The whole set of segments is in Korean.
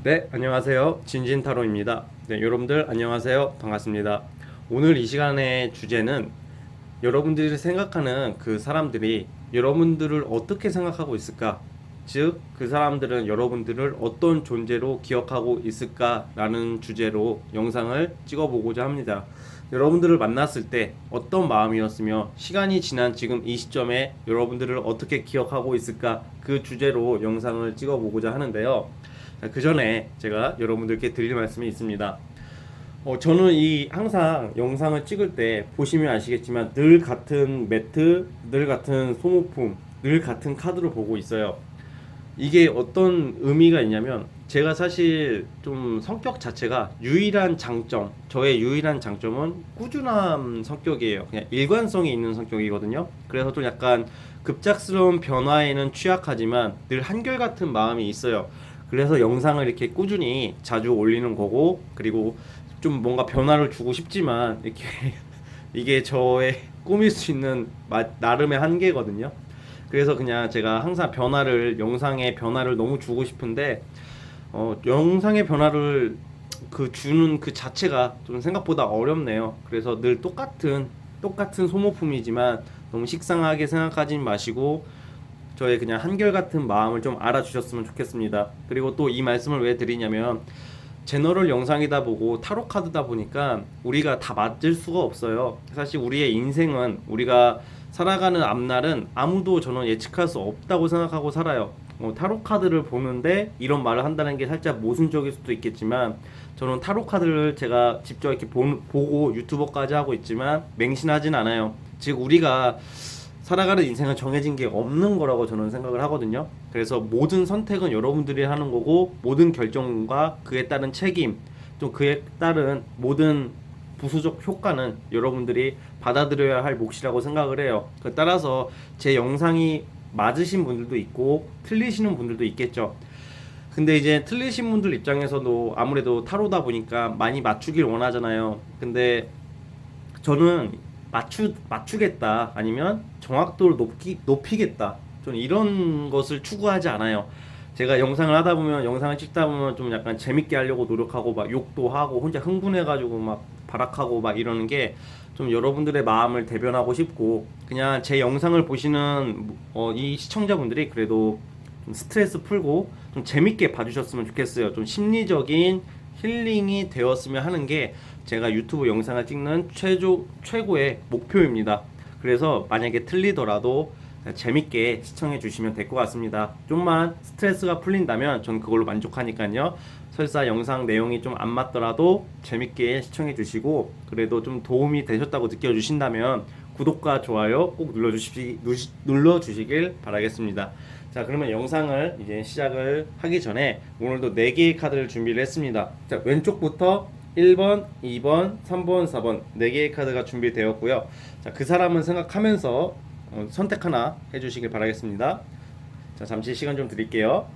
네, 안녕하세요. 진진타로입니다. 네, 여러분들 안녕하세요. 반갑습니다. 오늘 이 시간의 주제는 여러분들이 생각하는 그 사람들이 여러분들을 어떻게 생각하고 있을까? 즉, 그 사람들은 여러분들을 어떤 존재로 기억하고 있을까라는 주제로 영상을 찍어보고자 합니다. 여러분들을 만났을 때 어떤 마음이었으며 시간이 지난 지금 이 시점에 여러분들을 어떻게 기억하고 있을까? 그 주제로 영상을 찍어보고자 하는데요. 그 전에 제가 여러분들께 드릴 말씀이 있습니다. 저는 항상 영상을 찍을 때 보시면 아시겠지만 늘 같은 매트, 늘 같은 소모품, 늘 같은 카드로 보고 있어요. 이게 어떤 의미가 있냐면 제가 사실 좀 성격 자체가 저의 유일한 장점은 꾸준한 성격이에요. 그냥 일관성이 있는 성격이거든요. 그래서 좀 약간 급작스러운 변화에는 취약하지만 늘 한결같은 마음이 있어요. 그래서 영상을 이렇게 꾸준히 자주 올리는 거고, 그리고 좀 뭔가 변화를 주고 싶지만 이렇게 이게 저의 꾸밀 수 있는 나름의 한계거든요. 그래서 그냥 제가 항상 영상의 변화를 너무 주고 싶은데, 영상의 변화를 주는 그 자체가 좀 생각보다 어렵네요. 그래서 늘 똑같은 소모품이지만 너무 식상하게 생각하지 마시고 저의 그냥 한결같은 마음을 좀 알아주셨으면 좋겠습니다. 그리고 또 이 말씀을 왜 드리냐면, 제너럴 영상이다 보고 타로 카드다 보니까 우리가 다 맞을 수가 없어요. 사실 우리의 인생은, 우리가 살아가는 앞날은 아무도 저는 예측할 수 없다고 생각하고 살아요. 타로 카드를 보는데 이런 말을 한다는 게 살짝 모순적일 수도 있겠지만, 저는 타로 카드를 제가 직접 이렇게 보고 유튜버까지 하고 있지만 맹신하진 않아요. 즉, 우리가 살아가는 인생은 정해진 게 없는 거라고 저는 생각을 하거든요. 그래서 모든 선택은 여러분들이 하는 거고, 모든 결정과 그에 따른 책임, 또 그에 따른 모든 부수적 효과는 여러분들이 받아들여야 할 몫이라고 생각을 해요. 따라서 제 영상이 맞으신 분들도 있고 틀리시는 분들도 있겠죠. 근데 이제 틀리신 분들 입장에서도 아무래도 타로다 보니까 많이 맞추길 원하잖아요. 근데 저는 맞추겠다, 아니면 정확도를 높이겠다, 저는 이런 것을 추구하지 않아요. 제가 영상을 찍다 보면 좀 약간 재밌게 하려고 노력하고 막 욕도 하고 혼자 흥분해가지고 막 발악하고 막 이러는 게 좀 여러분들의 마음을 대변하고 싶고, 그냥 제 영상을 보시는 이 시청자분들이 그래도 좀 스트레스 풀고 좀 재밌게 봐주셨으면 좋겠어요. 좀 심리적인 힐링이 되었으면 하는 게 제가 유튜브 영상을 찍는 최고의 목표입니다. 그래서 만약에 틀리더라도 재밌게 시청해 주시면 될 것 같습니다. 좀만 스트레스가 풀린다면 전 그걸로 만족하니까요. 설사 영상 내용이 좀 안 맞더라도 재밌게 시청해 주시고, 그래도 좀 도움이 되셨다고 느껴주신다면 구독과 좋아요 꼭 눌러주시길 바라겠습니다. 자, 그러면 영상을 이제 시작을 하기 전에 오늘도 4개의 카드를 준비를 했습니다. 자, 왼쪽부터 1번, 2번, 3번, 4번 4개의 카드가 준비되었고요. 자, 그 사람은 생각하면서 선택 하나 해주시길 바라겠습니다. 자, 잠시 시간 좀 드릴게요.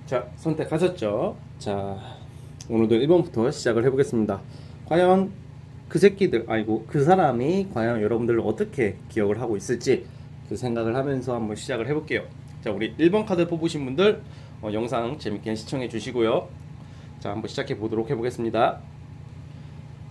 자, 선택하셨죠? 자, 오늘도 1번부터 시작을 해보겠습니다. 과연 그 사람이 과연 여러분들을 어떻게 기억을 하고 있을지 그 생각을 하면서 한번 시작을 해볼게요. 자, 우리 1번 카드 뽑으신 분들 영상 재밌게 시청해 주시고요. 자, 한번 시작해 보도록 해보겠습니다.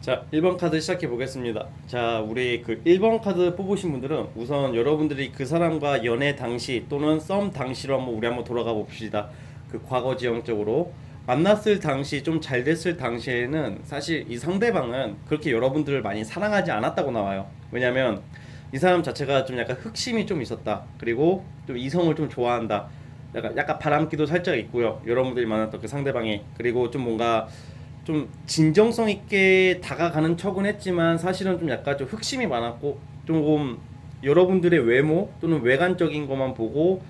자, 1번 카드 시작해 보겠습니다. 자, 우리 그 1번 카드 뽑으신 분들은 우선 여러분들이 그 사람과 연애 당시 또는 썸 당시로 한번 돌아가 봅시다. 그 과거 지형적으로 만났을 당시, 좀 잘 됐을 당시에는 사실 이 상대방은 그렇게 여러분들을 많이 사랑하지 않았다고 나와요. 왜냐면 이 사람 자체가 좀 약간 흑심이 좀 있었다, 그리고 좀 이성을 좀 좋아한다, 약간 바람기도 살짝 있고요, 여러분들이 만났던 그 상대방이. 그리고 좀 뭔가 좀 진정성 있게 다가가는 척은 했지만 사실은 좀 약간 좀 흑심이 많았고, 조금 여러분들의 외모 또는 외관적인 것만 보고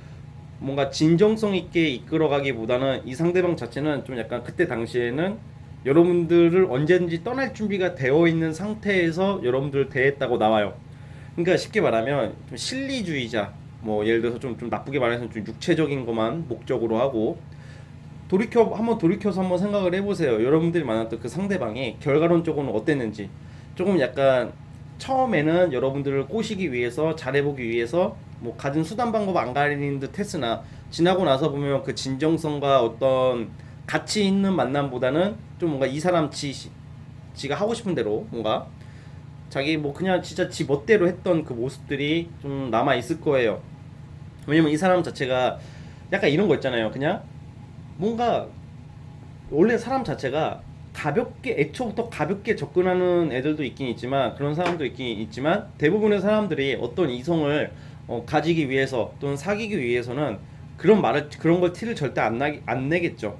뭔가 진정성 있게 이끌어가기보다는 이 상대방 자체는 좀 약간 그때 당시에는 여러분들을 언제든지 떠날 준비가 되어 있는 상태에서 여러분들을 대했다고 나와요. 그러니까 쉽게 말하면 좀 실리주의자, 뭐 예를 들어서 좀 나쁘게 말해서 좀 육체적인 것만 목적으로 하고, 한번 돌이켜서 한번 생각을 해보세요. 여러분들이 만났던 그 상대방이 결과론적으로는 어땠는지. 조금 약간 처음에는 여러분들을 꼬시기 위해서, 잘해보기 위해서 뭐 가진 수단 방법 안 가리는 듯 했으나, 지나고 나서 보면 그 진정성과 어떤 가치 있는 만남보다는 좀 뭔가 이 사람 지가 하고 싶은 대로 뭔가 자기 뭐 그냥 진짜 지 멋대로 했던 그 모습들이 좀 남아 있을 거예요. 왜냐면 이 사람 자체가 약간 이런 거 있잖아요. 그냥 뭔가 원래 사람 자체가 가볍게, 애초부터 가볍게 접근하는 애들도 있긴 있지만, 그런 사람도 있긴 있지만, 대부분의 사람들이 어떤 이성을 가지기 위해서 또는 사귀기 위해서는 그런 걸 티를 절대 안 내겠죠.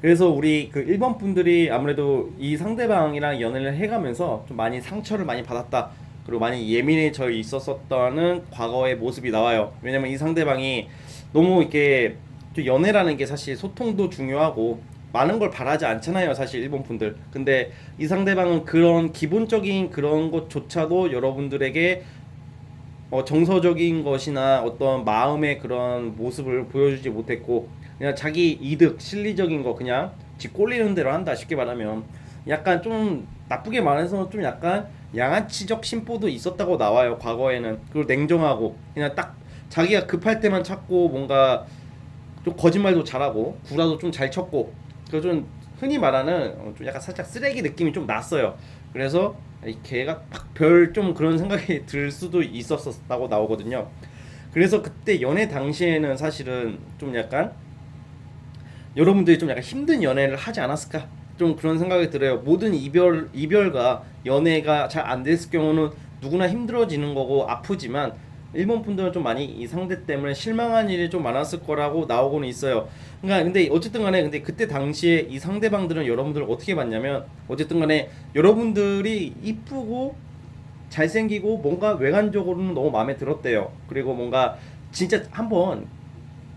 그래서 우리 그 일본 분들이 아무래도 이 상대방이랑 연애를 해가면서 좀 많이 상처를 많이 받았다, 그리고 많이 예민해져 있었었다는 과거의 모습이 나와요. 왜냐면 이 상대방이 너무 이렇게, 또 연애라는 게 사실 소통도 중요하고 많은 걸 바라지 않잖아요, 사실 일본 분들. 근데 이 상대방은 그런 기본적인 그런 것조차도 여러분들에게 정서적인 것이나 어떤 마음의 그런 모습을 보여주지 못했고, 그냥 자기 이득, 실리적인 거 그냥 지 꼴리는 대로 한다, 쉽게 말하면. 약간 좀 나쁘게 말해서 좀 약간 양아치적 심보도 있었다고 나와요, 과거에는. 그리고 냉정하고 그냥 딱 자기가 급할 때만 찾고, 뭔가 좀 거짓말도 잘하고 구라도 좀 잘 쳤고, 그래서 좀 흔히 말하는 좀 약간 살짝 쓰레기 느낌이 좀 났어요. 그래서 이 걔가 별 좀 그런 생각이 들 수도 있었었다고 나오거든요. 그래서 그때 연애 당시에는 사실은 좀 약간 여러분들이 좀 약간 힘든 연애를 하지 않았을까, 좀 그런 생각이 들어요. 모든 이별과 연애가 잘 안 됐을 경우는 누구나 힘들어지는 거고 아프지만, 일본 분들은 좀 많이 이 상대 때문에 실망한 일이 좀 많았을 거라고 나오고는 있어요. 그러니까 근데 어쨌든 간에, 근데 그때 당시에 이 상대방들은 여러분들을 어떻게 봤냐면, 어쨌든 간에 여러분들이 이쁘고 잘생기고 뭔가 외관적으로는 너무 마음에 들었대요. 그리고 뭔가 진짜 한번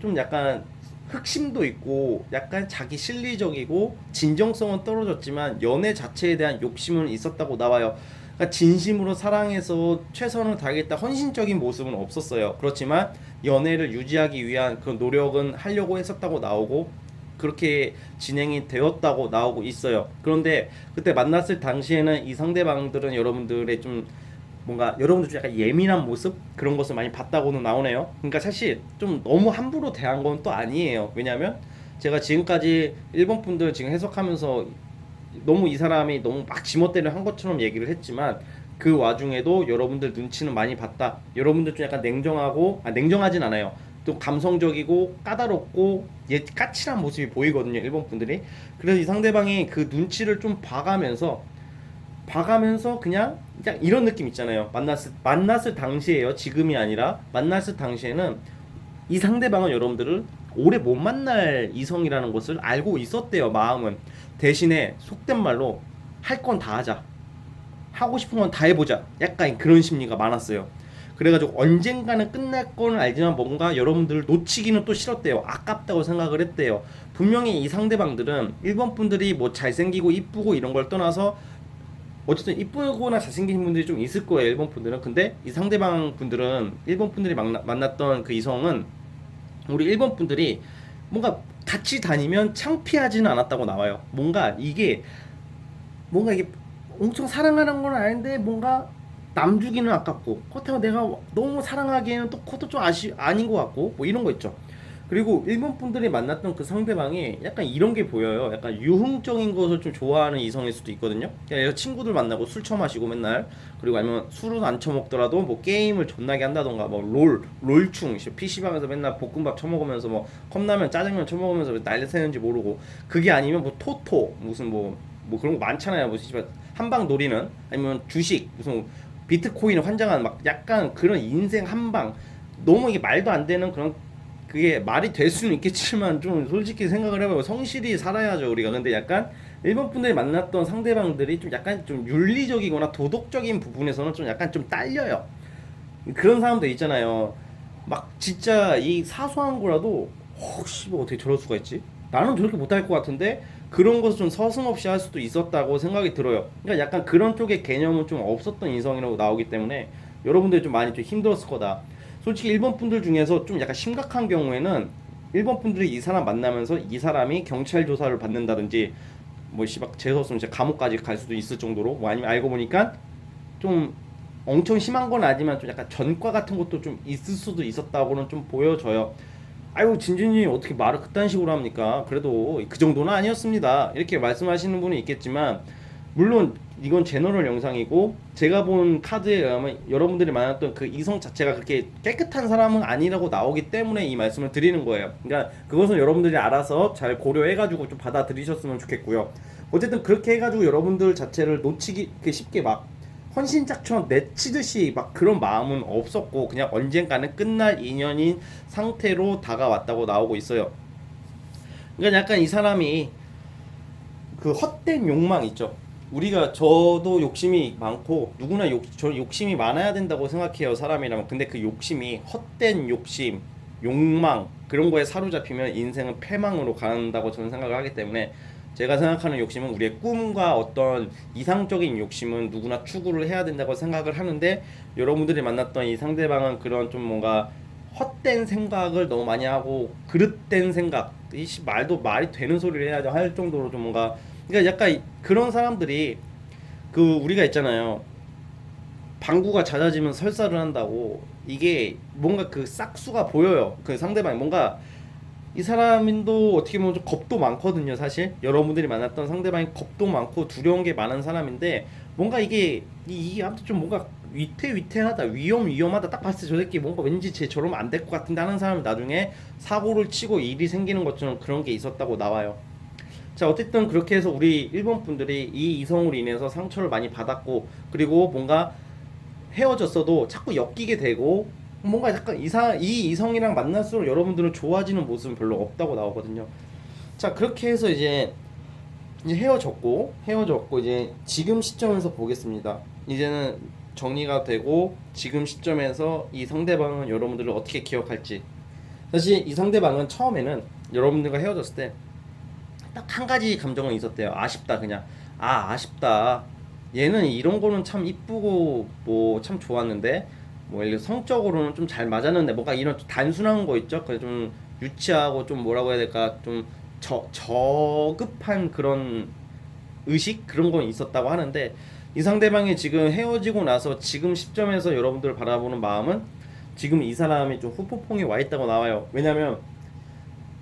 좀 약간 흑심도 있고 약간 자기 실리적이고 진정성은 떨어졌지만 연애 자체에 대한 욕심은 있었다고 나와요. 그러니까 진심으로 사랑해서 최선을 다하겠다, 헌신적인 모습은 없었어요. 그렇지만 연애를 유지하기 위한 그런 노력은 하려고 했었다고 나오고, 그렇게 진행이 되었다고 나오고 있어요. 그런데 그때 만났을 당시에는 이 상대방들은 여러분들의 좀 뭔가 여러분들 좀 약간 예민한 모습, 그런 것을 많이 봤다고는 나오네요. 그러니까 사실 좀 너무 함부로 대한 건 또 아니에요. 왜냐면 제가 지금까지 일본 분들 지금 해석하면서 너무 이 사람이 너무 막 지멋대로 한 것처럼 얘기를 했지만, 그 와중에도 여러분들 눈치는 많이 봤다. 여러분들 좀 약간 냉정하진 않아요. 또 감성적이고 까다롭고 까칠한 모습이 보이거든요, 일본 분들이. 그래서 이 상대방이 그 눈치를 좀 봐가면서 그냥 이런 느낌 있잖아요. 만났을 당시에요. 지금이 아니라 만났을 당시에는 이 상대방은 여러분들을 오래 못 만날 이성이라는 것을 알고 있었대요, 마음은. 대신에 속된 말로 할 건 다 하자, 하고 싶은 건 다 해보자, 약간 그런 심리가 많았어요. 그래가지고 언젠가는 끝날 거는 알지만 뭔가 여러분들을 놓치기는 또 싫었대요. 아깝다고 생각을 했대요. 분명히 이 상대방들은 일본 분들이 뭐 잘생기고 이쁘고 이런 걸 떠나서, 어쨌든 이쁘거나 잘생긴 분들이 좀 있을 거예요, 일본 분들은. 근데 이 상대방 분들은, 일본 분들이 만났던 그 이성은 우리 일본 분들이 뭔가 같이 다니면 창피하지는 않았다고 나와요. 뭔가 이게 엄청 사랑하는 건 아닌데 뭔가 남 주기는 아깝고, 그렇다고 내가 너무 사랑하기에는 또 그것도 좀 아닌 것 같고, 뭐 이런 거 있죠. 그리고 일본 분들이 만났던 그 상대방이 약간 이런 게 보여요. 약간 유흥적인 것을 좀 좋아하는 이성일 수도 있거든요. 그러니까 친구들 만나고 술 처마시고 맨날, 그리고 아니면 술은 안 처먹더라도 뭐 게임을 존나게 한다던가, 뭐 롤충 PC방에서 맨날 볶음밥 처먹으면서 뭐 컵라면 짜장면 처먹으면서 난리 새는지 모르고, 그게 아니면 뭐 토토 무슨 뭐 그런 거 많잖아요. 뭐 한방 노리는, 아니면 주식 무슨 비트코인 환장한 막 약간 그런 인생 한방, 너무 이게 말도 안 되는 그런, 그게 말이 될 수는 있겠지만 좀 솔직히 생각을 해봐요. 성실히 살아야죠, 우리가. 근데 약간 일본 분들이 만났던 상대방들이 좀 약간 좀 윤리적이거나 도덕적인 부분에서는 좀 약간 좀 딸려요. 그런 사람들 있잖아요. 막 진짜 이 사소한 거라도 혹시 뭐 어떻게 저럴 수가 있지? 나는 저렇게 못할 것 같은데, 그런 것을 좀 서슴없이 할 수도 있었다고 생각이 들어요. 그러니까 약간 그런 쪽의 개념은 좀 없었던 인성이라고 나오기 때문에 여러분들이 좀 많이 좀 힘들었을 거다. 솔직히 일본 분들 중에서 좀 약간 심각한 경우에는 일본 분들이 이 사람 만나면서 이 사람이 경찰 조사를 받는다든지 뭐 씨박 재수없으면 진짜 감옥까지 갈 수도 있을 정도로, 뭐 아니면 알고 보니까 좀 엄청 심한 건 아니지만 좀 약간 전과 같은 것도 좀 있을 수도 있었다고는 좀 보여져요. 아유 진진님 어떻게 말을 그딴 식으로 합니까? 그래도 그 정도는 아니었습니다. 이렇게 말씀하시는 분이 있겠지만, 물론 이건 제너럴 영상이고 제가 본 카드에 의하면 여러분들이 만났던 그 이성 자체가 그렇게 깨끗한 사람은 아니라고 나오기 때문에 이 말씀을 드리는 거예요. 그러니까 그것은 여러분들이 알아서 잘 고려해가지고 좀 받아들이셨으면 좋겠고요. 어쨌든 그렇게 해가지고 여러분들 자체를 놓치기 쉽게 막 헌신짝처럼 내치듯이 막 그런 마음은 없었고, 그냥 언젠가는 끝날 인연인 상태로 다가왔다고 나오고 있어요. 그러니까 약간 이 사람이 그 헛된 욕망 있죠. 우리가 저도 욕심이 많고 누구나 저 욕심이 많아야 된다고 생각해요, 사람이라면. 근데 그 욕심이 헛된 욕심, 욕망 그런 거에 사로잡히면 인생은 패망으로 간다고 저는 생각을 하기 때문에, 제가 생각하는 욕심은 우리의 꿈과 어떤 이상적인 욕심은 누구나 추구를 해야 된다고 생각을 하는데, 여러분들이 만났던 이 상대방은 그런 좀 뭔가 헛된 생각을 너무 많이 하고 그릇된 생각, 이 말도 말이 되는 소리를 해야죠 할 정도로 좀 뭔가, 그러니까 약간 그런 사람들이, 그 우리가 있잖아요, 방구가 잦아지면 설사를 한다고. 이게 뭔가 그 싹수가 보여요. 그 상대방이 뭔가, 이 사람도 어떻게 보면 좀 겁도 많거든요. 사실 여러분들이 만났던 상대방이 겁도 많고 두려운 게 많은 사람인데, 뭔가 이게 아무튼 좀 뭔가 위태위태하다, 위험하다, 딱 봤을 때 저 새끼 뭔가 왠지 쟤 저러면 안 될 것 같은데 하는 사람이 나중에 사고를 치고 일이 생기는 것처럼 그런 게 있었다고 나와요. 자, 어쨌든 그렇게 해서 우리 일본 분들이 이 이성으로 인해서 상처를 많이 받았고, 그리고 뭔가 헤어졌어도 자꾸 엮이게 되고, 뭔가 약간 이 이성이랑 만날수록 여러분들은 좋아지는 모습은 별로 없다고 나오거든요. 자, 그렇게 해서 이제 헤어졌고 이제 지금 시점에서 보겠습니다. 이제는 정리가 되고 지금 시점에서 이 상대방은 여러분들을 어떻게 기억할지. 사실 이 상대방은 처음에는 여러분들과 헤어졌을 때 딱 한 가지 감정은 있었대요. 아쉽다. 그냥 아쉽다. 얘는 이런 거는 참 이쁘고 뭐 참 좋았는데, 뭐 예를 들어 성적으로는 좀 잘 맞았는데, 뭔가 이런 좀 단순한 거 있죠. 그래 좀 유치하고 좀 뭐라고 해야 될까, 좀 저급한 그런 의식, 그런 건 있었다고 하는데, 이 상대방이 지금 헤어지고 나서 지금 시점에서 여러분들 바라보는 마음은, 지금 이 사람이 좀 후폭풍에 와 있다고 나와요. 왜냐면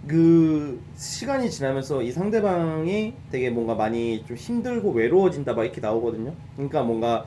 그 시간이 지나면서 이 상대방이 되게 뭔가 많이 좀 힘들고 외로워진다 막 이렇게 나오거든요. 그러니까 뭔가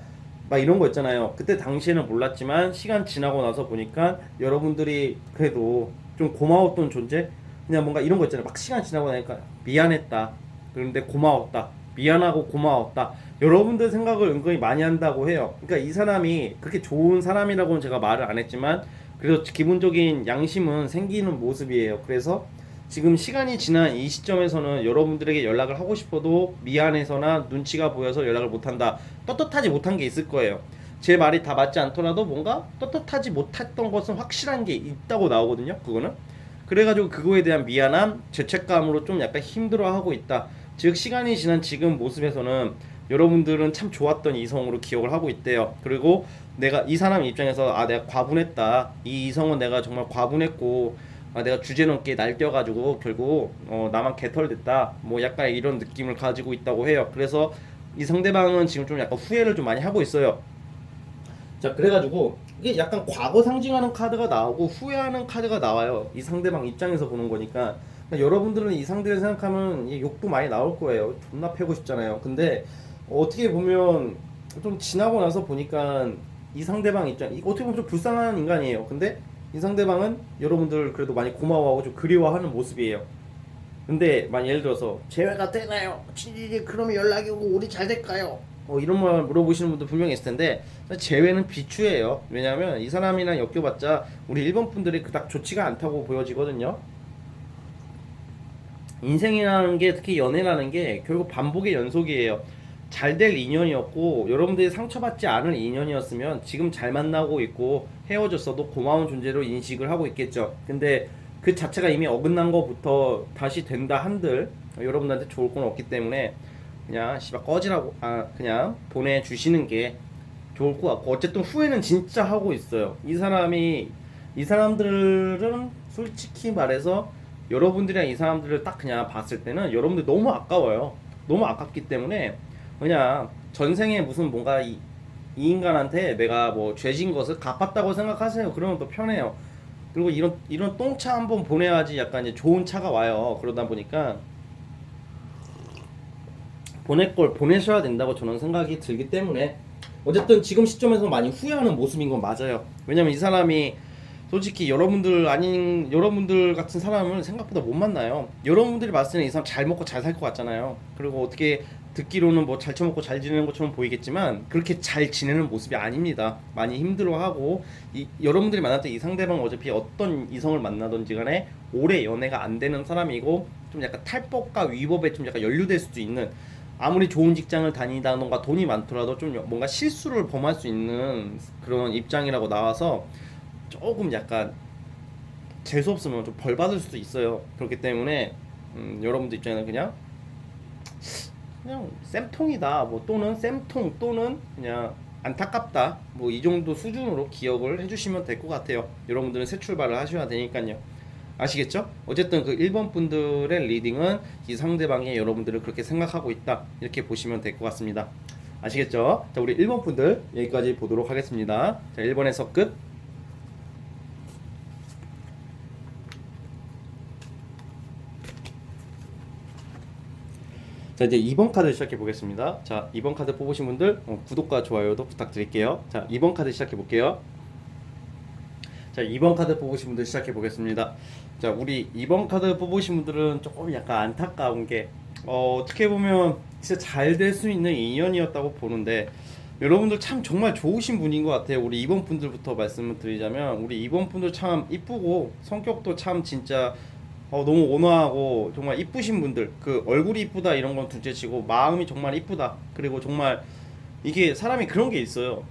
막 이런 거 있잖아요. 그때 당시에는 몰랐지만 시간 지나고 나서 보니까 여러분들이 그래도 좀 고마웠던 존재, 그냥 뭔가 이런 거 있잖아요. 막 시간 지나고 나니까 미안했다, 그런데 고마웠다, 미안하고 고마웠다, 여러분들 생각을 은근히 많이 한다고 해요. 그러니까 이 사람이 그렇게 좋은 사람이라고는 제가 말을 안 했지만, 그래서 기본적인 양심은 생기는 모습이에요. 그래서 지금 시간이 지난 이 시점에서는 여러분들에게 연락을 하고 싶어도 미안해서나 눈치가 보여서 연락을 못한다, 떳떳하지 못한 게 있을 거예요. 제 말이 다 맞지 않더라도 뭔가 떳떳하지 못했던 것은 확실한 게 있다고 나오거든요, 그거는. 그래가지고 그거에 대한 미안함, 죄책감으로 좀 약간 힘들어하고 있다. 즉 시간이 지난 지금 모습에서는 여러분들은 참 좋았던 이성으로 기억을 하고 있대요. 그리고 내가 이 사람 입장에서 내가 과분했다, 이 이성은 내가 정말 과분했고, 내가 주제넘게 날뛰어가지고 결국 나만 개털됐다, 뭐 약간 이런 느낌을 가지고 있다고 해요. 그래서 이 상대방은 지금 좀 약간 후회를 좀 많이 하고 있어요. 자, 그래가지고 이게 약간 과거 상징하는 카드가 나오고 후회하는 카드가 나와요. 이 상대방 입장에서 보는 거니까. 그러니까 여러분들은 이 상대를 생각하면 이 욕도 많이 나올 거예요. 존나 패고 싶잖아요. 근데 어떻게 보면 좀 지나고 나서 보니까 이 상대방 입장, 어떻게 보면 좀 불쌍한 인간이에요. 근데 이 상대방은 여러분들 그래도 많이 고마워하고 좀 그리워하는 모습이에요. 근데 만 예를 들어서 재회가 되나요? 그러면 연락이 오고 우리 잘 될까요? 이런 말 물어보시는 분도 분명히 있을 텐데, 재회는 비추예요. 왜냐하면 이 사람이랑 엮여봤자 우리 일본 분들이 그닥 좋지가 않다고 보여지거든요. 인생이라는 게, 특히 연애라는 게 결국 반복의 연속이에요. 잘 될 인연이었고 여러분들이 상처받지 않을 인연이었으면 지금 잘 만나고 있고 헤어졌어도 고마운 존재로 인식을 하고 있겠죠. 근데 그 자체가 이미 어긋난 거부터 다시 된다 한들 여러분들한테 좋을 건 없기 때문에 그냥 씨발 꺼지라고, 그냥 보내주시는 게 좋을 것 같고, 어쨌든 후회는 진짜 하고 있어요. 이 사람이 이 사람들은 솔직히 말해서 여러분들이랑 이 사람들을 딱 그냥 봤을 때는 여러분들 너무 아까워요. 너무 아깝기 때문에 그냥 전생에 무슨 뭔가 이 인간한테 내가 뭐 죄진 것을 갚았다고 생각하세요. 그러면 더 편해요. 그리고 이런 똥차 한번 보내야지 약간 이제 좋은 차가 와요. 그러다 보니까 보낼 걸 보내셔야 된다고 저는 생각이 들기 때문에 어쨌든 지금 시점에서 많이 후회하는 모습인 건 맞아요. 왜냐면 이 사람이 솔직히 여러분들 같은 사람을 생각보다 못 만나요. 여러분들이 봤을 때는 이 사람 잘 먹고 잘 살 것 같잖아요. 그리고 어떻게 듣기로는 뭐 잘 처먹고 잘 지내는 것처럼 보이겠지만 그렇게 잘 지내는 모습이 아닙니다. 많이 힘들어하고 여러분들이 만났던 이 상대방 어차피 어떤 이성을 만나든지 간에 오래 연애가 안 되는 사람이고 좀 약간 탈법과 위법에 좀 약간 연루될 수도 있는 아무리 좋은 직장을 다니다던가 돈이 많더라도 좀 뭔가 실수를 범할 수 있는 그런 입장이라고 나와서 조금 약간 재수 없으면 좀 벌 받을 수도 있어요. 그렇기 때문에 여러분들 입장에는 그냥 쌤통이다 뭐 또는 쌤통 또는 그냥 안타깝다 뭐 이 정도 수준으로 기억을 해주시면 될 것 같아요. 여러분들은 새 출발을 하셔야 되니까요. 아시겠죠? 어쨌든 그 1번 분들의 리딩은 이 상대방이 여러분들을 그렇게 생각하고 있다 이렇게 보시면 될 것 같습니다. 아시겠죠? 자, 우리 1번 분들 여기까지 보도록 하겠습니다. 자, 1번에서 끝. 자, 이제 2번 카드 시작해 보겠습니다. 자, 2번 카드 뽑으신 분들 구독과 좋아요도 부탁드릴게요. 자, 2번 카드 시작해 볼게요. 자, 2번 카드 뽑으신 분들 시작해 보겠습니다. 자, 우리 2번 카드 뽑으신 분들은 조금 약간 안타까운 게 어떻게 보면 진짜 잘 될 수 있는 인연이었다고 보는데 여러분들 참 정말 좋으신 분인 것 같아요. 우리 2번 분들부터 말씀을 드리자면 우리 2번 분들 참 이쁘고 성격도 참 진짜 너무 온화하고 정말 이쁘신 분들 그 얼굴이 이쁘다 이런 건 둘째치고 마음이 정말 이쁘다. 그리고 정말 이게 사람이 그런 게 있어요.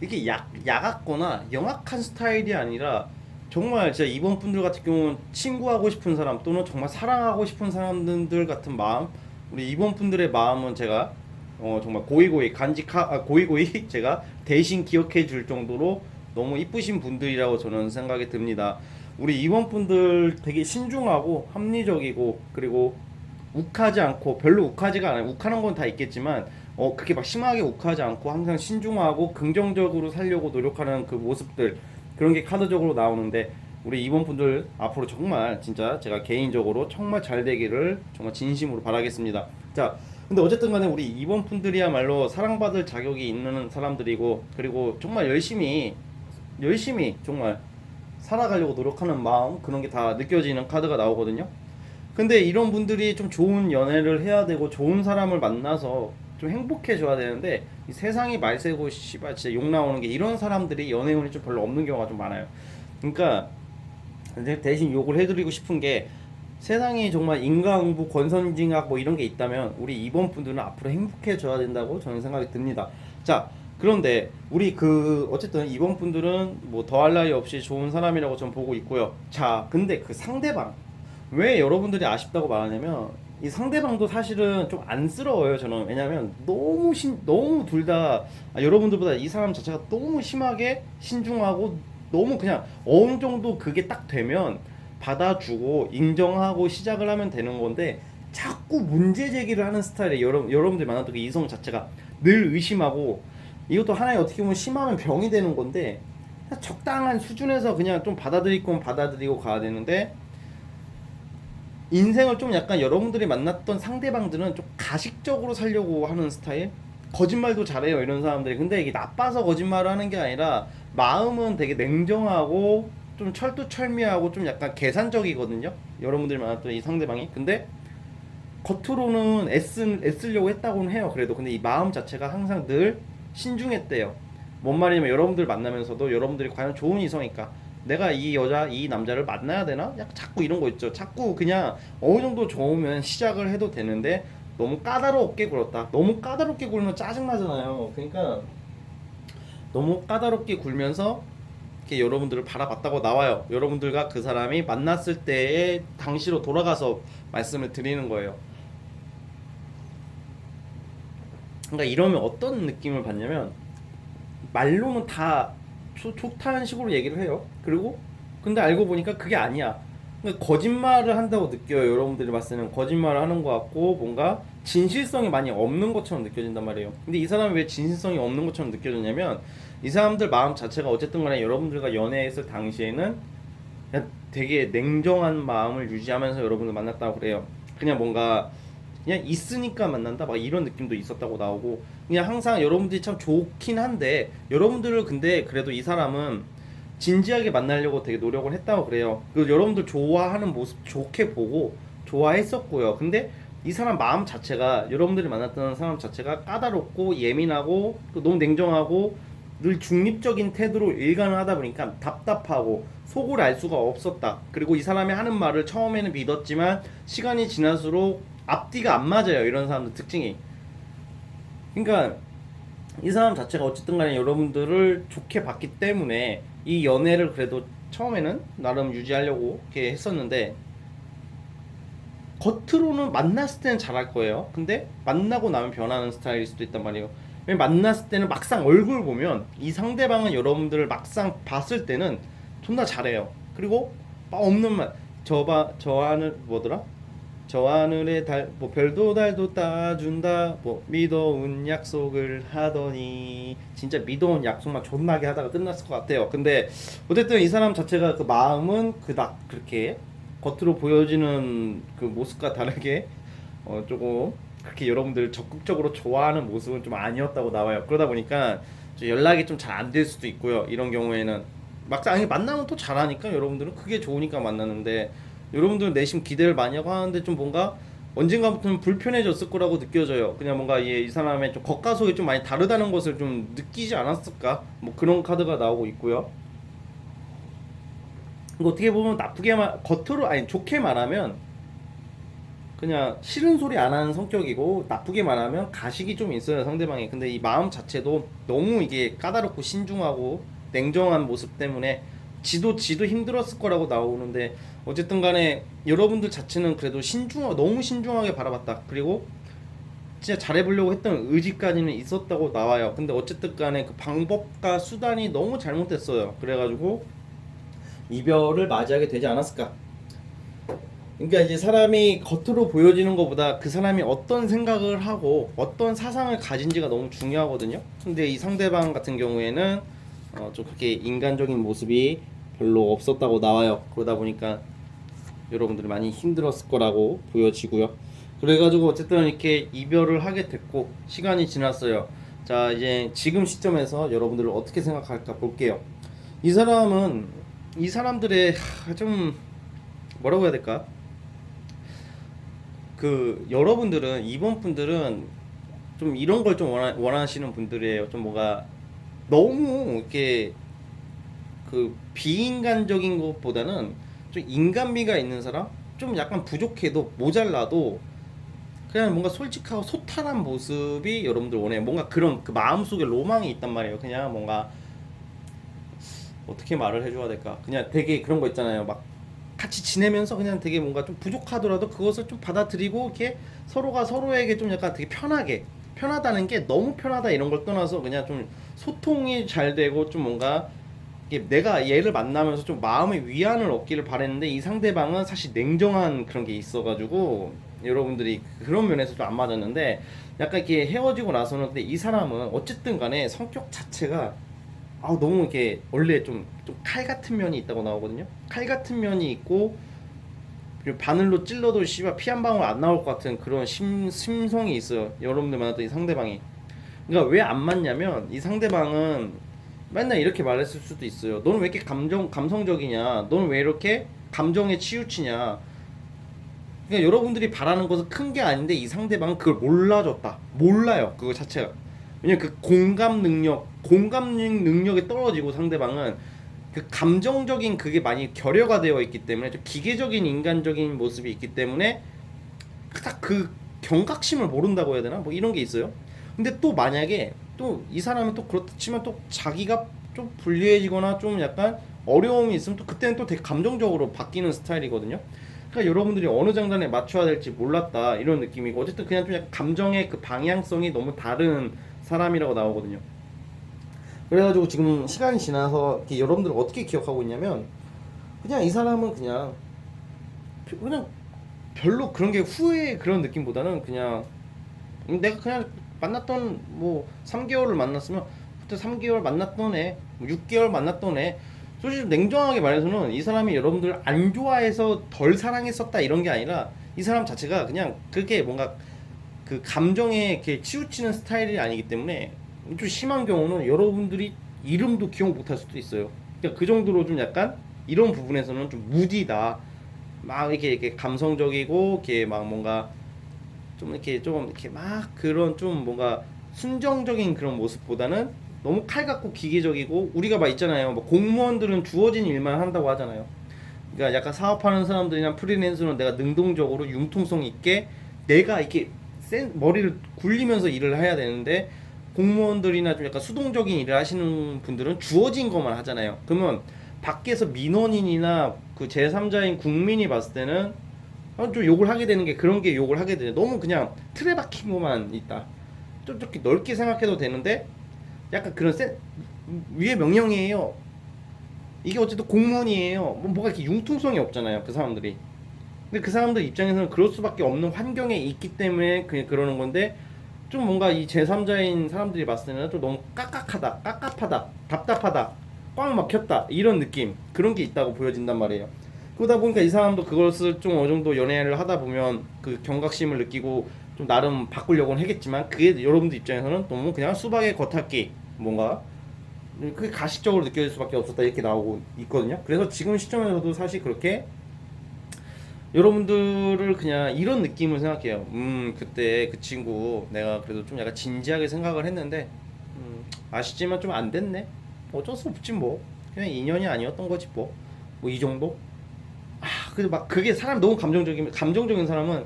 이게 야같거나 영악한 스타일이 아니라 정말 진짜 이번 분들 같은 경우는 친구하고 싶은 사람 또는 정말 사랑하고 싶은 사람들 같은 마음 우리 이번 분들의 마음은 제가 정말 고이고이 제가 대신 기억해 줄 정도로 너무 이쁘신 분들이라고 저는 생각이 듭니다. 우리 이번 분들 되게 신중하고 합리적이고 그리고 욱하지 않고 별로 욱하지가 않아요. 욱하는 건 다 있겠지만 그렇게 막 심하게 욱하지 않고 항상 신중하고 긍정적으로 살려고 노력하는 그 모습들 그런 게 카드적으로 나오는데 우리 이번 분들 앞으로 정말 진짜 제가 개인적으로 정말 잘 되기를 정말 진심으로 바라겠습니다. 자, 근데 어쨌든 간에 우리 이번 분들이야말로 사랑받을 자격이 있는 사람들이고 그리고 정말 열심히 정말 살아가려고 노력하는 마음 그런 게 다 느껴지는 카드가 나오거든요. 근데 이런 분들이 좀 좋은 연애를 해야 되고 좋은 사람을 만나서 좀 행복해져야 되는데 이 세상이 말세고 씨발 진짜 욕 나오는 게 이런 사람들이 연애운이 좀 별로 없는 경우가 좀 많아요. 그러니까 대신 욕을 해드리고 싶은 게 세상이 정말 인과응보 권선징악 뭐 이런 게 있다면 우리 이번 분들은 앞으로 행복해져야 된다고 저는 생각이 듭니다. 자, 그런데 우리 그 어쨌든 이번 분들은 뭐 더할 나위 없이 좋은 사람이라고 저는 보고 있고요. 자, 근데 그 상대방 왜 여러분들이 아쉽다고 말하냐면 이 상대방도 사실은 좀 안쓰러워요. 저는 왜냐면 너무 둘 다 여러분들보다 이 사람 자체가 너무 심하게 신중하고 너무 그냥 어느 정도 그게 딱 되면 받아주고 인정하고 시작을 하면 되는 건데 자꾸 문제 제기를 하는 스타일의 여러분들 만났던 그 이성 자체가 늘 의심하고 이것도 하나의 어떻게 보면 심하면 병이 되는 건데 적당한 수준에서 그냥 좀 받아들일 건 받아들이고 가야 되는데 인생을 좀 약간 여러분들이 만났던 상대방들은 좀 가식적으로 살려고 하는 스타일? 거짓말도 잘해요, 이런 사람들이. 근데 이게 나빠서 거짓말을 하는 게 아니라 마음은 되게 냉정하고 좀 철두철미하고 좀 약간 계산적이거든요. 여러분들이 만났던 이 상대방이. 근데 겉으로는 애쓰려고 했다고는 해요. 그래도 근데 이 마음 자체가 항상 늘 신중했대요. 뭔 말이냐면 여러분들 만나면서도 여러분들이 과연 좋은 이성일까? 내가 이 남자를 만나야 되나? 약간 자꾸 이런 거 있죠. 자꾸 그냥 어느 정도 좋으면 시작을 해도 되는데 너무 까다롭게 굴었다. 너무 까다롭게 굴면 짜증나잖아요. 그러니까 너무 까다롭게 굴면서 이렇게 여러분들을 바라봤다고 나와요. 여러분들과 그 사람이 만났을 때의 당시로 돌아가서 말씀을 드리는 거예요. 그러니까 이러면 어떤 느낌을 받냐면 말로는 다 좋다는 식으로 얘기를 해요. 그리고 근데 알고 보니까 그게 아니야. 그러니까 거짓말을 한다고 느껴요. 여러분들이 봤을 때는 거짓말을 하는 것 같고 뭔가 진실성이 많이 없는 것처럼 느껴진단 말이에요. 근데 이 사람이 왜 진실성이 없는 것처럼 느껴졌냐면 이 사람들 마음 자체가 어쨌든 간에 여러분들과 연애했을 당시에는 그냥 되게 냉정한 마음을 유지하면서 여러분을 만났다고 그래요. 그냥 뭔가 그냥 있으니까 만난다 막 이런 느낌도 있었다고 나오고 그냥 항상 여러분들이 참 좋긴 한데 여러분들을 근데 그래도 이 사람은 진지하게 만나려고 되게 노력을 했다고 그래요. 그 여러분들 좋아하는 모습 좋게 보고 좋아했었고요. 근데 이 사람 마음 자체가 여러분들이 만났던 사람 자체가 까다롭고 예민하고 또 너무 냉정하고 늘 중립적인 태도로 일관을 하다 보니까 답답하고 속을 알 수가 없었다. 그리고 이 사람이 하는 말을 처음에는 믿었지만 시간이 지날수록 앞뒤가 안 맞아요. 이런 사람들 특징이. 그러니까 이 사람 자체가 어쨌든 간에 여러분들을 좋게 봤기 때문에 이 연애를 그래도 처음에는 나름 유지하려고 이렇게 했었는데 겉으로는 만났을 때는 잘할 거예요. 근데 만나고 나면 변하는 스타일일 수도 있단 말이에요. 만났을 때는 막상 얼굴 보면 이 상대방은 여러분들을 막상 봤을 때는 존나 잘해요. 그리고 막 없는 말, 저 하늘 뭐더라? 저 하늘에 달, 뭐 별도 달도 따준다, 뭐 믿어온 약속을 하더니 진짜 믿어온 약속만 존나게 하다가 끝났을 것 같아요. 근데 어쨌든 이 사람 자체가 그 마음은 그닥 그렇게 겉으로 보여지는 그 모습과 다르게 조금 그렇게 여러분들 적극적으로 좋아하는 모습은 좀 아니었다고 나와요. 그러다 보니까 좀 연락이 좀 잘 안 될 수도 있고요. 이런 경우에는 막상 아니 만나면 또 잘하니까 여러분들은 그게 좋으니까 만나는데 여러분들은 내심 기대를 많이 하고 하는데 좀 뭔가 언젠가부터는 불편해졌을 거라고 느껴져요. 그냥 뭔가 이 사람의 좀 겉과 속이 좀 많이 다르다는 것을 좀 느끼지 않았을까? 뭐 그런 카드가 나오고 있고요. 이거 어떻게 보면 나쁘게 겉으로 아니 좋게 말하면 그냥 싫은 소리 안 하는 성격이고 나쁘게 말하면 가식이 좀 있어요 상대방이. 근데 이 마음 자체도 너무 이게 까다롭고 신중하고 냉정한 모습 때문에 지도 힘들었을 거라고 나오는데 어쨌든 간에 여러분들 자체는 그래도 너무 신중하게 바라봤다. 그리고 진짜 잘해보려고 했던 의지까지는 있었다고 나와요. 근데 어쨌든 간에 그 방법과 수단이 너무 잘못됐어요. 그래가지고 이별을 맞이하게 되지 않았을까. 그러니까 이제 사람이 겉으로 보여지는 것보다 그 사람이 어떤 생각을 하고 어떤 사상을 가진지가 너무 중요하거든요. 근데 이 상대방 같은 경우에는 좀 그렇게 인간적인 모습이 별로 없었다고 나와요. 그러다 보니까 여러분들이 많이 힘들었을 거라고 보여지고요. 그래가지고 어쨌든 이렇게 이별을 하게 됐고 시간이 지났어요. 자 이제 지금 시점에서 여러분들을 어떻게 생각할까 볼게요. 이 사람은 이 사람들의 좀 뭐라고 해야 될까? 그 여러분들은 이번 분들은 좀 이런 걸 좀 원하시는 분들이에요. 좀 뭐가 너무 이렇게 그 비인간적인 것보다는 좀 인간미가 있는 사람, 좀 약간 부족해도 모자라도 그냥 뭔가 솔직하고 소탈한 모습이 여러분들 원해요. 뭔가 그런 그 마음속에 로망이 있단 말이에요. 그냥 뭔가 어떻게 말을 해줘야 될까? 그냥 되게 그런 거 있잖아요. 막 같이 지내면서 그냥 되게 뭔가 좀 부족하더라도 그것을 좀 받아들이고 이렇게 서로가 서로에게 좀 약간 되게 편하다는 게 너무 편하다 이런 걸 떠나서 그냥 좀 소통이 잘 되고 좀 뭔가 이게 내가 얘를 만나면서 좀 마음의 위안을 얻기를 바랬는데 이 상대방은 사실 냉정한 그런 게 있어가지고 여러분들이 그런 면에서 좀 안 맞았는데 약간 이렇게 헤어지고 나서는 근데 이 사람은 어쨌든 간에 성격 자체가 너무 이렇게 원래 좀 칼 같은 면이 있다고 나오거든요. 칼 같은 면이 있고 그리고 바늘로 찔러도 씨발 피 한 방울 안 나올 것 같은 그런 심성이 있어요. 여러분들 만났던 이 상대방이. 그러니까 왜 안 맞냐면 이 상대방은 맨날 이렇게 말했을 수도 있어요. 너는 왜 이렇게 감성적이냐? 너는 왜 이렇게 감정에 치우치냐? 그러니까 여러분들이 바라는 것은 큰 게 아닌데 이 상대방은 그걸 몰라줬다. 몰라요. 그거 자체가. 왜냐면 그 공감 능력이 떨어지고 상대방은 그 감정적인 그게 많이 결여가 되어 있기 때문에 좀 기계적인 인간적인 모습이 있기 때문에 딱 그 경각심을 모른다고 해야 되나? 뭐 이런 게 있어요. 근데 또 만약에 또 이 사람은 또 그렇지만 또 자기가 좀 불리해지거나 좀 약간 어려움이 있으면 또 그때는 또 되게 감정적으로 바뀌는 스타일이거든요. 그러니까 여러분들이 어느 장단에 맞춰야 될지 몰랐다 이런 느낌이고 어쨌든 그냥 좀 약간 감정의 그 방향성이 너무 다른 사람이라고 나오거든요. 그래가지고 지금 시간이 지나서 여러분들 어떻게 기억하고 있냐면 그냥 이 사람은 그냥 별로 그런 게 후회 그런 느낌보다는 그냥 내가 그냥 만났던 뭐 3개월을 만났으면 그때 3개월 만났던 애, 뭐 6개월 만났던 애, 솔직히 냉정하게 말해서는 이 사람이 여러분들 안 좋아해서 덜 사랑했었다 이런 게 아니라 이 사람 자체가 그냥 그게 뭔가 그 감정에 이렇게 치우치는 스타일이 아니기 때문에 좀 심한 경우는 여러분들이 이름도 기억 못할 수도 있어요. 그러니까 그 정도로 좀 약간 이런 부분에서는 좀 무디다. 막 이렇게 감성적이고 이렇게 막 뭔가 좀 이렇게 막 그런 좀 뭔가 순정적인 그런 모습보다는 너무 칼 같고 기계적이고 우리가 막 있잖아요. 뭐 공무원들은 주어진 일만 한다고 하잖아요. 그러니까 약간 사업하는 사람들이나 프리랜서는 내가 능동적으로 융통성 있게 내가 이렇게 머리를 굴리면서 일을 해야 되는데 공무원들이나 좀 약간 수동적인 일을 하시는 분들은 주어진 것만 하잖아요. 그러면 밖에서 민원인이나 그 제3자인 국민이 봤을 때는 좀 욕을 하게 되는 게 그런 게 욕을 하게 되네. 너무 그냥 틀에 박힌 것만 있다. 좀 이렇게 넓게 생각해도 되는데 약간 그런 위에 명령이에요. 이게 어쨌든 공무원이에요. 뭐가 이렇게 융통성이 없잖아요. 그 사람들이. 근데 그 사람들 입장에서는 그럴 수밖에 없는 환경에 있기 때문에 그냥 그러는 건데 좀 뭔가 이 제3자인 사람들이 봤을 때는 좀 너무 깝깝하다, 깝깝하다, 답답하다, 꽉 막혔다 이런 느낌 그런 게 있다고 보여진단 말이에요. 그러다 보니까 이 사람도 그것을 좀 어느 정도 연애를 하다 보면 그 경각심을 느끼고 좀 나름 바꾸려고는 하겠지만 그게 여러분들 입장에서는 너무 그냥 수박의 겉핥기 뭔가 그게 가식적으로 느껴질 수밖에 없었다 이렇게 나오고 있거든요. 그래서 지금 시점에서도 사실 그렇게 여러분들을 그냥 이런 느낌을 생각해요. 그때 그 친구 내가 그래도 좀 약간 진지하게 생각을 했는데 아쉽지만 좀 안 됐네. 어쩔 수 없지 뭐. 그냥 인연이 아니었던 거지 뭐. 뭐 이 정도? 근데 막 그게 사람 너무 감정적인 사람은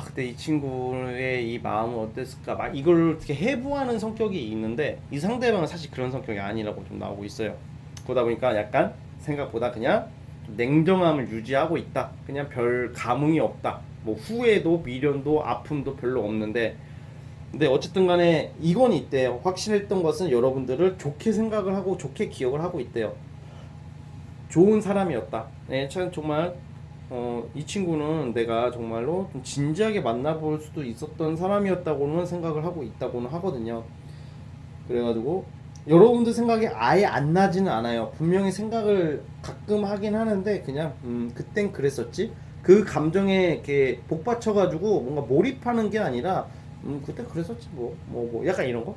그때 이 친구의 이 마음은 어땠을까 막 이걸 어떻게 해부하는 성격이 있는데 이 상대방은 사실 그런 성격이 아니라고 좀 나오고 있어요. 그러다 보니까 약간 생각보다 그냥 좀 냉정함을 유지하고 있다. 그냥 별 감흥이 없다. 뭐 후회도 미련도 아픔도 별로 없는데 근데 어쨌든 간에 이건 있대요. 확실했던 것은 여러분들을 좋게 생각을 하고 좋게 기억을 하고 있대요. 좋은 사람이었다. 네, 참 정말 이 친구는 내가 정말로 좀 진지하게 만나볼 수도 있었던 사람이었다고는 생각을 하고 있다고는 하거든요. 그래가지고 여러분들 생각이 아예 안 나지는 않아요. 분명히 생각을 가끔 하긴 하는데 그냥 그땐 그랬었지. 그 감정에 이렇게 복받쳐가지고 뭔가 몰입하는 게 아니라 그때 그랬었지 뭐 약간 이런 거.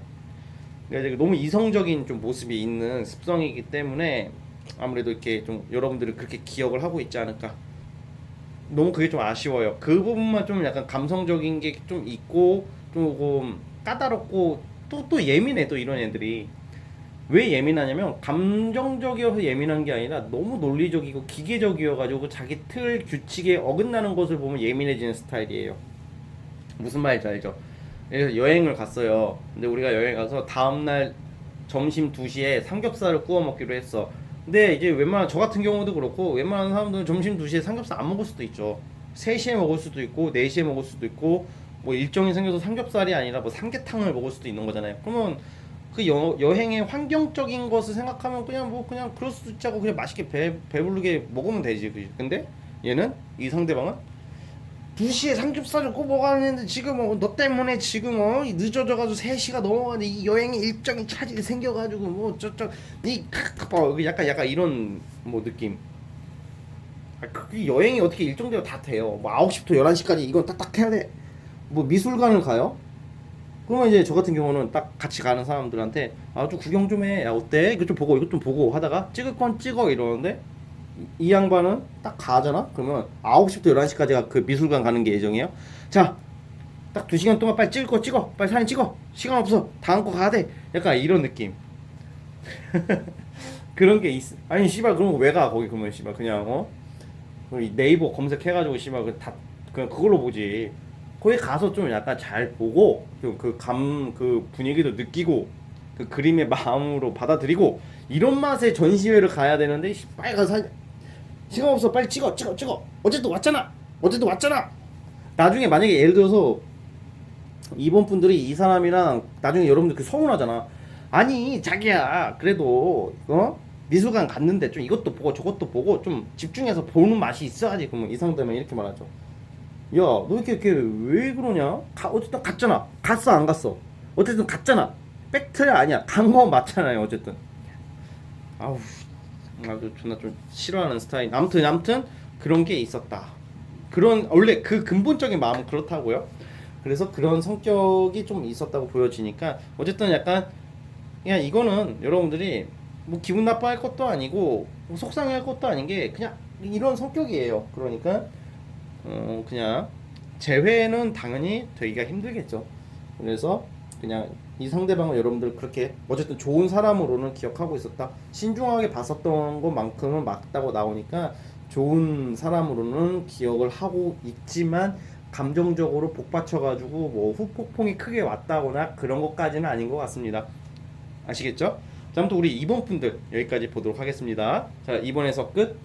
그러니까 너무 이성적인 좀 모습이 있는 습성이기 때문에 아무래도 이렇게 좀 여러분들을 그렇게 기억을 하고 있지 않을까. 너무 그게 좀 아쉬워요. 그 부분만 좀 약간 감성적인 게 좀 있고 조금 까다롭고 또 예민해. 또 이런 애들이 왜 예민하냐면 감정적이어서 예민한 게 아니라 너무 논리적이고 기계적이어가지고 자기 틀 규칙에 어긋나는 것을 보면 예민해지는 스타일이에요. 무슨 말인지 알죠? 그래서 여행을 갔어요. 근데 우리가 여행 가서 다음날 점심 2시에 삼겹살을 구워 먹기로 했어. 근데 이제 웬만한 저 같은 경우도 그렇고 웬만한 사람들은 점심 2시에 삼겹살 안 먹을 수도 있죠. 3시에 먹을 수도 있고 4시에 먹을 수도 있고 뭐 일정이 생겨서 삼겹살이 아니라 뭐 삼계탕을 먹을 수도 있는 거잖아요. 그러면 그 여행의 환경적인 것을 생각하면 그냥 뭐 그냥 그럴 수도 있자고 그냥 맛있게 배부르게 먹으면 되지. 근데 얘는 이 상대방은 2시에 삼겹살을 꼭 먹었는데 지금 너 때문에 지금 늦어져가지고 3시가 넘어가는데 이 여행의 일정이 차질이 생겨가지고 뭐 저쪽 이 약간 이런 뭐 느낌. 그 여행이 어떻게 일정대로 다 돼요. 뭐 9시부터 11시까지 이건 딱딱 해야 돼. 뭐 미술관을 가요? 그러면 이제 저 같은 경우는 딱 같이 가는 사람들한테 좀 구경 좀 해. 야 어때? 이것 좀 보고 이것 좀 보고 하다가 찍을 건 찍어 이러는데 이 양반은 딱 가잖아? 그러면 9시부터 11시까지가 그 미술관 가는 게 예정이에요. 자, 딱 2시간 동안 빨리 찍을 거 찍어. 빨리 사진 찍어. 시간 없어. 다음 거 가야 돼. 약간 이런 느낌. 그런 게 있어. 아니, 씨발, 그런 거 왜 가? 거기 그러면, 씨발, 그냥, 네이버 검색해가지고, 씨발, 그냥 그걸로 보지. 거기 가서 좀 약간 잘 보고, 그 분위기도 느끼고, 그 그림의 마음으로 받아들이고, 이런 맛의 전시회를 가야 되는데, 빨리 가서 시간 없어 빨리 찍어. 어쨌든 왔잖아. 나중에 만약에 예를 들어서 이번 분들이 이 사람이랑 나중에 여러분들 그 서운하잖아. 아니 자기야 그래도 미술관 갔는데 좀 이것도 보고 저것도 보고 좀 집중해서 보는 맛이 있어야지. 그러면 이 상대방이 이렇게 말하죠. 야, 너 이렇게 왜 그러냐? 어쨌든 갔잖아. 갔어, 안 갔어? 어쨌든 갔잖아. 팩트야, 아니야? 간 건 맞잖아요, 어쨌든. 아우, 아주 존나 좀 싫어하는 스타일. 아무튼 그런 게 있었다. 그런 원래 그 근본적인 마음은 그렇다고요. 그래서 그런 성격이 좀 있었다고 보여지니까 어쨌든 약간 그냥 이거는 여러분들이 뭐 기분 나빠할 것도 아니고 뭐 속상할 것도 아닌 게 그냥 이런 성격이에요. 그러니까 그냥 재회는 당연히 되기가 힘들겠죠. 그래서 그냥 이 상대방을 여러분들 그렇게 어쨌든 좋은 사람으로는 기억하고 있었다. 신중하게 봤었던 것만큼은 맞다고 나오니까 좋은 사람으로는 기억을 하고 있지만 감정적으로 복받쳐가지고 뭐 후폭풍이 크게 왔다거나 그런 것까지는 아닌 것 같습니다. 아시겠죠? 자, 아무튼 우리 2번 분들 여기까지 보도록 하겠습니다. 자, 2번에서 끝.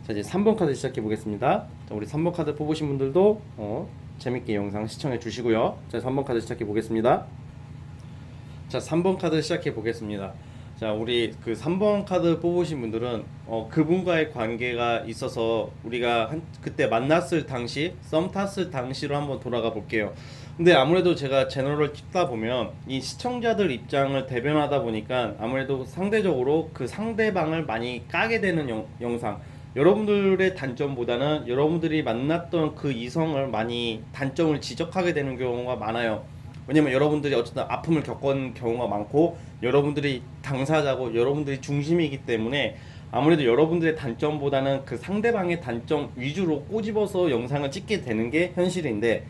자, 이제 3번 카드 시작해 보겠습니다. 자, 우리 3번 카드 뽑으신 분들도 재밌게 영상 시청해 주시고요. 자, 3번 카드 시작해 보겠습니다. 자, 3번 카드 시작해 보겠습니다. 자, 우리 그 3번 카드 뽑으신 분들은 그분과의 관계가 있어서 우리가 그때 만났을 당시, 썸 탔을 당시로 한번 돌아가 볼게요. 근데 아무래도 제가 채널을 찍다 보면 이 시청자들 입장을 대변하다 보니까 아무래도 상대적으로 그 상대방을 많이 까게 되는 영상, 여러분들의 단점보다는 여러분들이 만났던 그 이성을 많이 단점을 지적하게 되는 경우가 많아요. 왜냐면 여러분들이 어쨌든 아픔을 겪은 경우가 많고 여러분들이 당사자고 여러분들이 중심이기 때문에 아무래도 여러분들의 단점보다는 그 상대방의 단점 위주로 꼬집어서 영상을 찍게 되는 게 현실인데,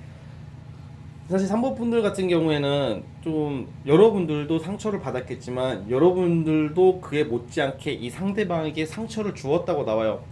사실 3번 분들 같은 경우에는 좀 여러분들도 상처를 받았겠지만 여러분들도 그에 못지않게 이 상대방에게 상처를 주었다고 나와요.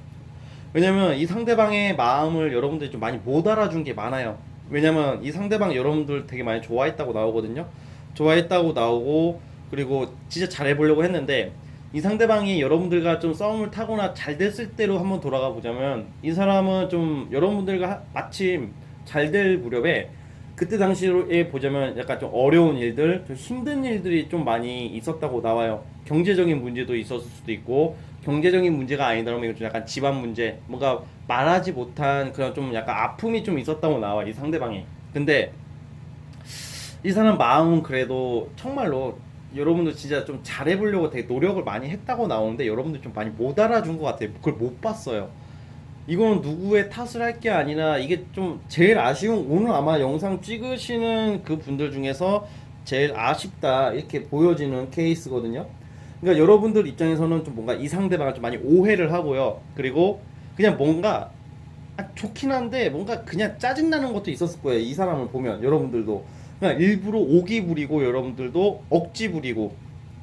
왜냐면 이 상대방의 마음을 여러분들이 좀 많이 못 알아준 게 많아요. 왜냐면 이 상대방 여러분들 되게 많이 좋아했다고 나오거든요. 좋아했다고 나오고, 그리고 진짜 잘해보려고 했는데 이 상대방이 여러분들과 좀 싸움을 타거나 잘 됐을 때로 한번 돌아가 보자면 이 사람은 좀 여러분들과 마침 잘 될 무렵에 그때 당시에 보자면 약간 좀 어려운 일들, 좀 힘든 일들이 좀 많이 있었다고 나와요. 경제적인 문제도 있었을 수도 있고, 경제적인 문제가 아니더라면 이건 좀 약간 집안 문제, 뭔가 말하지 못한 그런 좀 약간 아픔이 좀 있었다고 나와, 이 상대방이. 근데 이 사람 마음은 그래도 정말로 여러분들 진짜 좀 잘해보려고 되게 노력을 많이 했다고 나오는데 여러분들 좀 많이 못 알아준 것 같아요. 그걸 못 봤어요. 이거는 누구의 탓을 할 게 아니라 이게 좀 제일 아쉬운, 오늘 아마 영상 찍으시는 그 분들 중에서 제일 아쉽다 이렇게 보여지는 케이스거든요. 그러니까 여러분들 입장에서는 좀 뭔가 이 상대방을 좀 많이 오해를 하고요. 그리고 그냥 뭔가 좋긴 한데 뭔가 그냥 짜증나는 것도 있었을 거예요. 이 사람을 보면 여러분들도 그냥 일부러 오기 부리고 여러분들도 억지 부리고,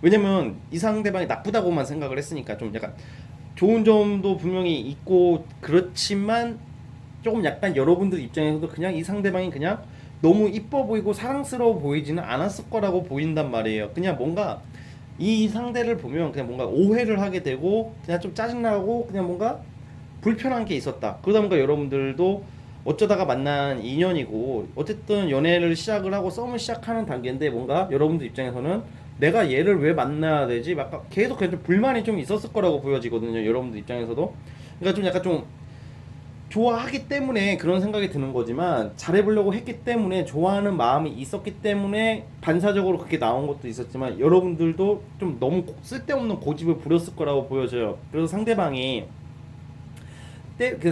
왜냐면 이 상대방이 나쁘다고만 생각을 했으니까 좀 약간 좋은 점도 분명히 있고 그렇지만 조금 약간 여러분들 입장에서도 그냥 이 상대방이 그냥 너무 이뻐 보이고 사랑스러워 보이지는 않았을 거라고 보인단 말이에요. 그냥 뭔가 이 상대를 보면 그냥 뭔가 오해를 하게 되고 그냥 좀 짜증나고 그냥 뭔가 불편한 게 있었다. 그러다 보니까 여러분들도 어쩌다가 만난 인연이고 어쨌든 연애를 시작을 하고 썸을 시작하는 단계인데 뭔가 여러분들 입장에서는 내가 얘를 왜 만나야 되지? 막 계속 그냥 좀 불만이 좀 있었을 거라고 보여지거든요. 여러분들 입장에서도. 그러니까 좀 약간 좀 좋아하기 때문에 그런 생각이 드는 거지만 잘해보려고 했기 때문에 좋아하는 마음이 있었기 때문에 반사적으로 그렇게 나온 것도 있었지만 여러분들도 좀 너무 쓸데없는 고집을 부렸을 거라고 보여져요. 그래서 상대방이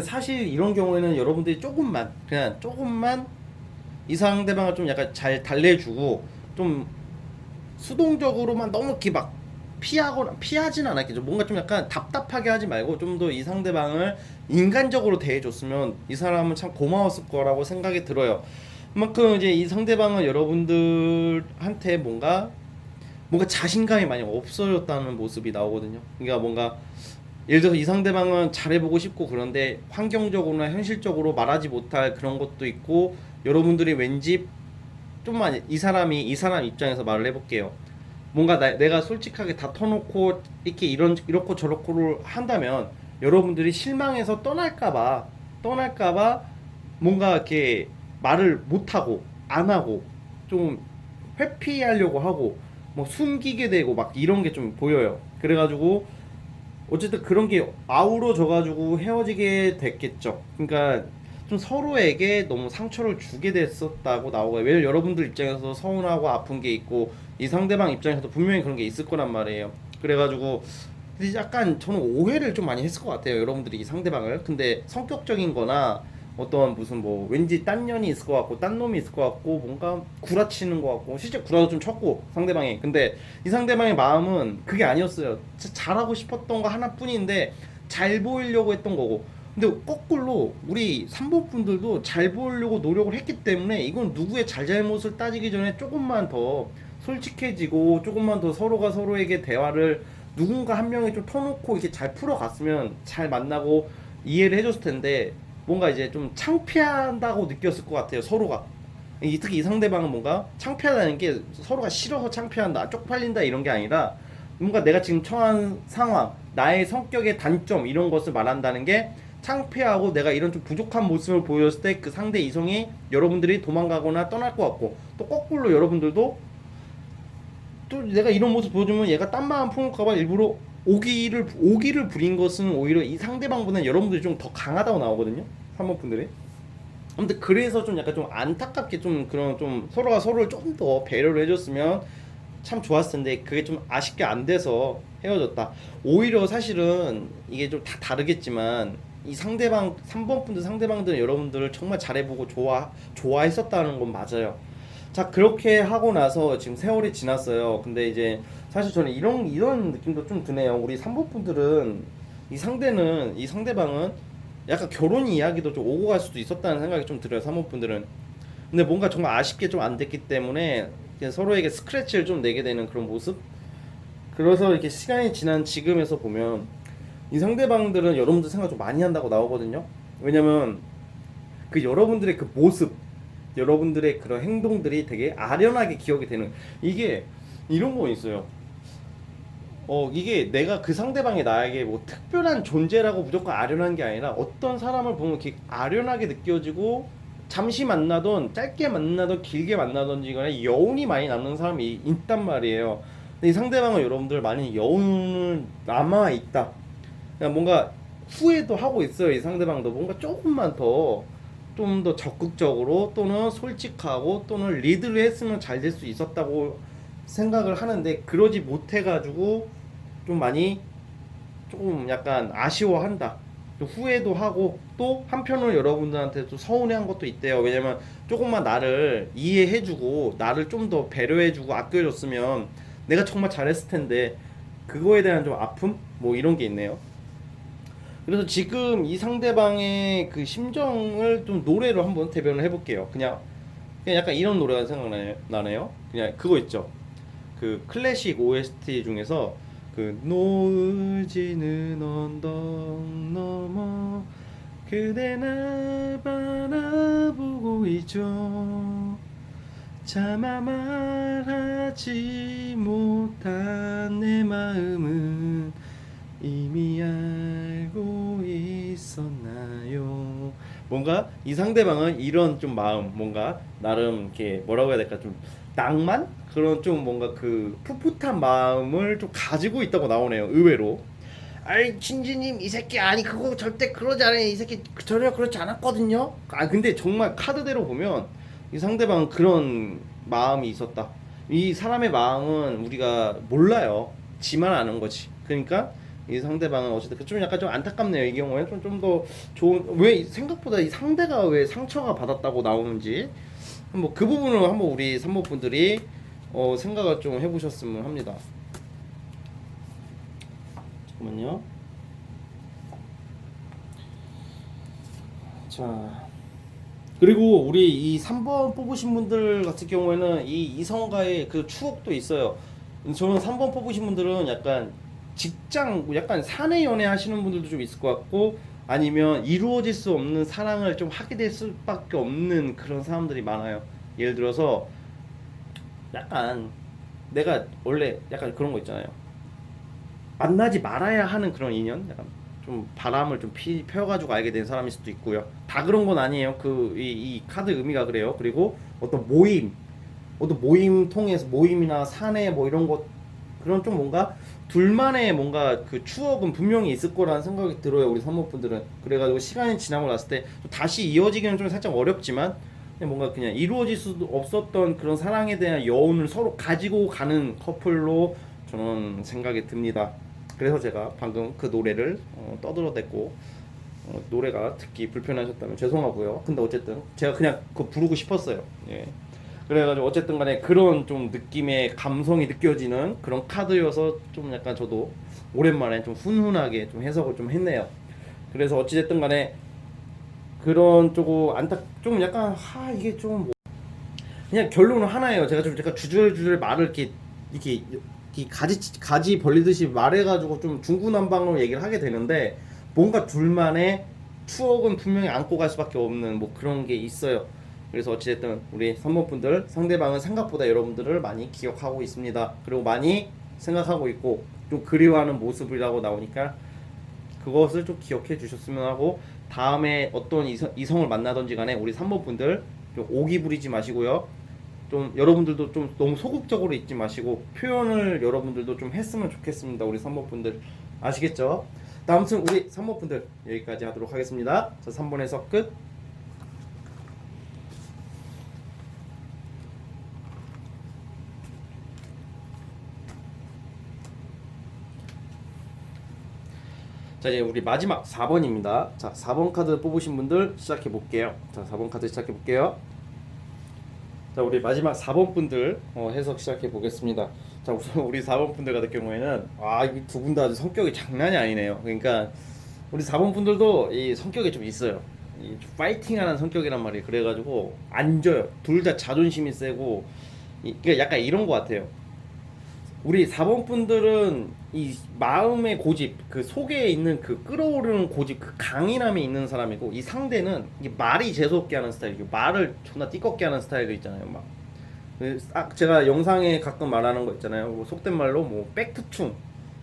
사실 이런 경우에는 여러분들이 조금만 이 상대방을 좀 약간 잘 달래주고 좀 수동적으로만 너무 이렇게 막 피하진 않았겠죠. 뭔가 좀 약간 답답하게 하지 말고 좀 더 이 상대방을 인간적으로 대해줬으면 이 사람은 참 고마웠을 거라고 생각이 들어요. 그만큼 이제 이 상대방은 여러분들한테 뭔가 자신감이 많이 없어졌다는 모습이 나오거든요. 그러니까 뭔가 예를 들어서 이 상대방은 잘해보고 싶고 그런데 환경적으로나 현실적으로 말하지 못할 그런 것도 있고, 여러분들이 왠지 좀만 이 사람 입장에서 말을 해볼게요. 뭔가 내가 솔직하게 다 터놓고 이렇게 이렇고 저렇고를 한다면 여러분들이 실망해서 떠날까봐 뭔가 이렇게 말을 못하고 안 하고 좀 회피하려고 하고 뭐 숨기게 되고 막 이런 게 좀 보여요. 그래가지고 어쨌든 그런 게 아우러져 가지고 헤어지게 됐겠죠. 그러니까 좀 서로에게 너무 상처를 주게 됐었다고 나오고요. 왜냐면 여러분들 입장에서 서운하고 아픈 게 있고 이 상대방 입장에서도 분명히 그런 게 있을 거란 말이에요. 그래가지고 약간 저는 오해를 좀 많이 했을 것 같아요. 여러분들이 이 상대방을. 근데 성격적인 거나 어떤 무슨 뭐 왠지 딴 년이 있을 것 같고 딴 놈이 있을 것 같고 뭔가 구라치는 것 같고 실제 구라도 좀 쳤고 상대방이. 근데 이 상대방의 마음은 그게 아니었어요. 잘하고 싶었던 거 하나뿐인데 잘 보이려고 했던 거고. 근데 거꾸로 우리 3번 분들도 잘 보이려고 노력을 했기 때문에 이건 누구의 잘잘못을 따지기 전에 조금만 더 솔직해지고 조금만 더 서로가 서로에게 대화를 누군가 한 명이 좀 터놓고 이렇게 잘 풀어갔으면 잘 만나고 이해를 해줬을 텐데 뭔가 이제 좀 창피한다고 느꼈을 것 같아요. 서로가. 특히 이 상대방은 뭔가 창피하다는 게 서로가 싫어서 창피한다, 쪽팔린다 이런 게 아니라 뭔가 내가 지금 처한 상황, 나의 성격의 단점 이런 것을 말한다는 게 창피하고 내가 이런 좀 부족한 모습을 보였을 때 그 상대 이성이 여러분들이 도망가거나 떠날 것 같고 또 거꾸로 여러분들도 또 내가 이런 모습 보여주면 얘가 딴 마음 품을까봐 일부러 오기를 부린 것은 오히려 이 상대방보다는 여러분들이 좀 더 강하다고 나오거든요. 3번 분들이. 아무튼 그래서 좀 약간 좀 안타깝게 좀 그런 좀 서로가 서로를 좀 더 배려를 해줬으면 참 좋았을 텐데 그게 좀 아쉽게 안 돼서 헤어졌다. 오히려 사실은 이게 좀 다 다르겠지만 이 상대방 3번 분들 상대방들은 여러분들을 정말 잘해보고 좋아했었다는 건 맞아요. 자 그렇게 하고 나서 지금 세월이 지났어요. 근데 이제 사실 저는 이런 느낌도 좀 드네요. 우리 3번 분들은 이 상대방은 약간 결혼 이야기도 좀 오고 갈 수도 있었다는 생각이 좀 들어요. 3번 분들은. 근데 뭔가 정말 아쉽게 좀 안 됐기 때문에 그냥 서로에게 스크래치를 좀 내게 되는 그런 모습. 그래서 이렇게 시간이 지난 지금에서 보면 이 상대방들은 여러분들 생각 좀 많이 한다고 나오거든요. 왜냐면 그 여러분들의 그 모습, 여러분들의 그런 행동들이 되게 아련하게 기억이 되는 이게 이런 거 있어요. 이게 내가 그 상대방이 나에게 뭐 특별한 존재라고 무조건 아련한 게 아니라 어떤 사람을 보면 이렇게 아련하게 느껴지고 잠시 만나던 짧게 만나던 길게 만나던지 간에 여운이 많이 남는 사람이 있단 말이에요. 근데 이 상대방은 여러분들 많이 여운을 남아 있다. 그냥 뭔가 후회도 하고 있어요. 이 상대방도 뭔가 조금만 더 좀 더 적극적으로 또는 솔직하고 또는 리드를 했으면 잘 될 수 있었다고 생각을 하는데 그러지 못해가지고 좀 많이 조금 약간 아쉬워한다. 또 후회도 하고 또 한편으로 여러분들한테 또 서운해한 것도 있대요. 왜냐면 조금만 나를 이해해주고 나를 좀 더 배려해주고 아껴줬으면 내가 정말 잘했을 텐데 그거에 대한 좀 아픔 뭐 이런 게 있네요. 그래서 지금 이 상대방의 그 심정을 좀 노래로 한번 대변을 해볼게요. 그냥 약간 이런 노래가 생각나네요. 그냥 그거 있죠. 그 클래식 OST 중에서 그 노을지는 언덕 너머 그대 날 바라보고 있죠. 차마 말하지 못한 내 마음은 이미 알고 있었나요? 뭔가 이 상대방은 이런 좀 마음, 뭔가 나름 이렇게 뭐라고 해야 될까 좀 낭만 그런 좀 뭔가 그 풋풋한 마음을 좀 가지고 있다고 나오네요. 의외로. 아이 진지님 이 새끼 아니 그거 절대 그러지 않아요. 이 새끼 전혀 그렇지 않았거든요. 아 근데 정말 카드대로 보면 이 상대방은 그런 마음이 있었다. 이 사람의 마음은 우리가 몰라요. 지만 아는 거지. 그러니까 이 상대방은 어쨌든 좀 약간 좀 안타깝네요. 이 경우에 좀 더 좋은 왜 생각보다 이 상대가 왜 상처가 받았다고 나오는지 뭐 그 부분을 한번 우리 3번 분들이 생각을 좀 해보셨으면 합니다. 잠깐만요. 자 그리고 우리 이 3번 뽑으신 분들 같은 경우에는 이 이성과의 그 추억도 있어요. 저는 3번 뽑으신 분들은 약간 직장, 약간 사내 연애 하시는 분들도 좀 있을 것 같고 아니면 이루어질 수 없는 사랑을 좀 하게 될 수밖에 없는 그런 사람들이 많아요. 예를 들어서 약간 내가 원래 약간 그런 거 있잖아요. 만나지 말아야 하는 그런 인연? 약간 좀 바람을 좀 펴가지고 알게 된 사람일 수도 있고요. 다 그런 건 아니에요. 이 카드 의미가 그래요. 그리고 어떤 모임 통해서 모임이나 사내 뭐 이런 것 그런 좀 뭔가 둘만의 뭔가 그 추억은 분명히 있을 거라는 생각이 들어요. 우리 산모분들은. 그래가지고 시간이 지나고 났을 때 다시 이어지기는 좀 살짝 어렵지만 그냥 뭔가 그냥 이루어질 수도 없었던 그런 사랑에 대한 여운을 서로 가지고 가는 커플로 저는 생각이 듭니다. 그래서 제가 방금 그 노래를 떠들어댔고 노래가 듣기 불편하셨다면 죄송하고요. 근데 어쨌든 제가 그냥 그거 부르고 싶었어요. 예. 그래가지고 어쨌든 간에 그런 좀 느낌의 감성이 느껴지는 그런 카드여서 좀 약간 저도 오랜만에 좀 훈훈하게 좀 해석을 좀 했네요. 그래서 어찌됐든 간에 그런 조금 좀 약간 이게 좀 그냥 결론은 하나예요. 제가 좀 약간 주저주저 말을 이렇게 가지 벌리듯이 말해가지고 좀 중구난방으로 얘기를 하게 되는데 뭔가 둘만의 추억은 분명히 안고 갈 수밖에 없는 뭐 그런 게 있어요. 그래서 어찌됐든 우리 선모분들 상대방은 생각보다 여러분들을 많이 기억하고 있습니다. 그리고 많이 생각하고 있고 좀 그리워하는 모습이라고 나오니까 그것을 좀 기억해 주셨으면 하고 다음에 어떤 이성을 만나든지 간에 우리 산모분들 좀 오기 부리지 마시고요. 좀 여러분들도 좀 너무 소극적으로 있지 마시고 표현을 여러분들도 좀 했으면 좋겠습니다. 우리 산모분들 아시겠죠? 아무튼 우리 산모분들 여기까지 하도록 하겠습니다. 자, 3번 해석 끝. 자, 이제 우리 마지막 4번입니다. 자, 4번 카드 뽑으신 분들 시작해 볼게요. 자, 4번 카드 시작해 볼게요. 자, 우리 마지막 4번 분들 해석 시작해 보겠습니다. 자, 우선 우리 4번 분들 같은 경우에는 이 두 분 다 성격이 장난이 아니네요. 그러니까 우리 4번 분들도 이 성격이 좀 있어요. 좀 파이팅하는 성격이란 말이에요. 그래가지고 안 져요. 둘 다 자존심이 세고 그러니까 약간 이런 것 같아요. 우리 4번 분들은 이 마음의 고집, 그 속에 있는 그 끓어오르는 고집, 그 강인함이 있는 사람이고 이 상대는 이게 말이 재수없게 하는 스타일이고 말을 존나 띠껍게 하는 스타일도 있잖아요. 막 제가 영상에 가끔 말하는 거 있잖아요. 뭐 속된 말로 뭐 팩트충.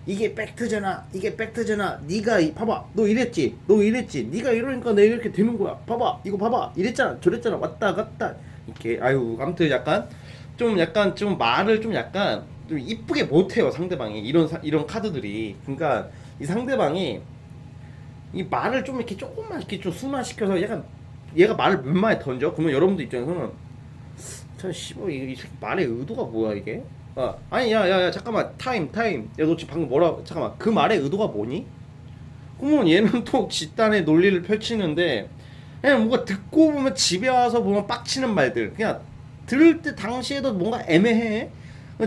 이게 팩트잖아. 이게 팩트잖아. 네가 봐봐. 너 이랬지. 너 이랬지. 네가 이러니까 내가 이렇게 되는 거야. 봐봐. 이거 봐봐. 이랬잖아. 저랬잖아. 왔다 갔다. 이렇게 아무튼 약간 좀 말을 좀 약간 좀 이쁘게 못해요. 상대방이 이런 카드들이. 그러니까 이 상대방이 이 말을 좀 이렇게 조금만 이렇게 좀 순화시켜서 약간 얘가 말을 몇 마디 던져. 그러면 여러분들 입장에서는 참 씨발 이 새끼 말의 의도가 뭐야 이게? 아니 야 잠깐만 타임 야 너 지금 방금 뭐라 잠깐만 그 말의 의도가 뭐니? 그러면 얘는 또 집단의 논리를 펼치는데 그냥 뭔가 듣고 보면 집에 와서 보면 빡치는 말들 그냥 들을 때 당시에도 뭔가 애매해.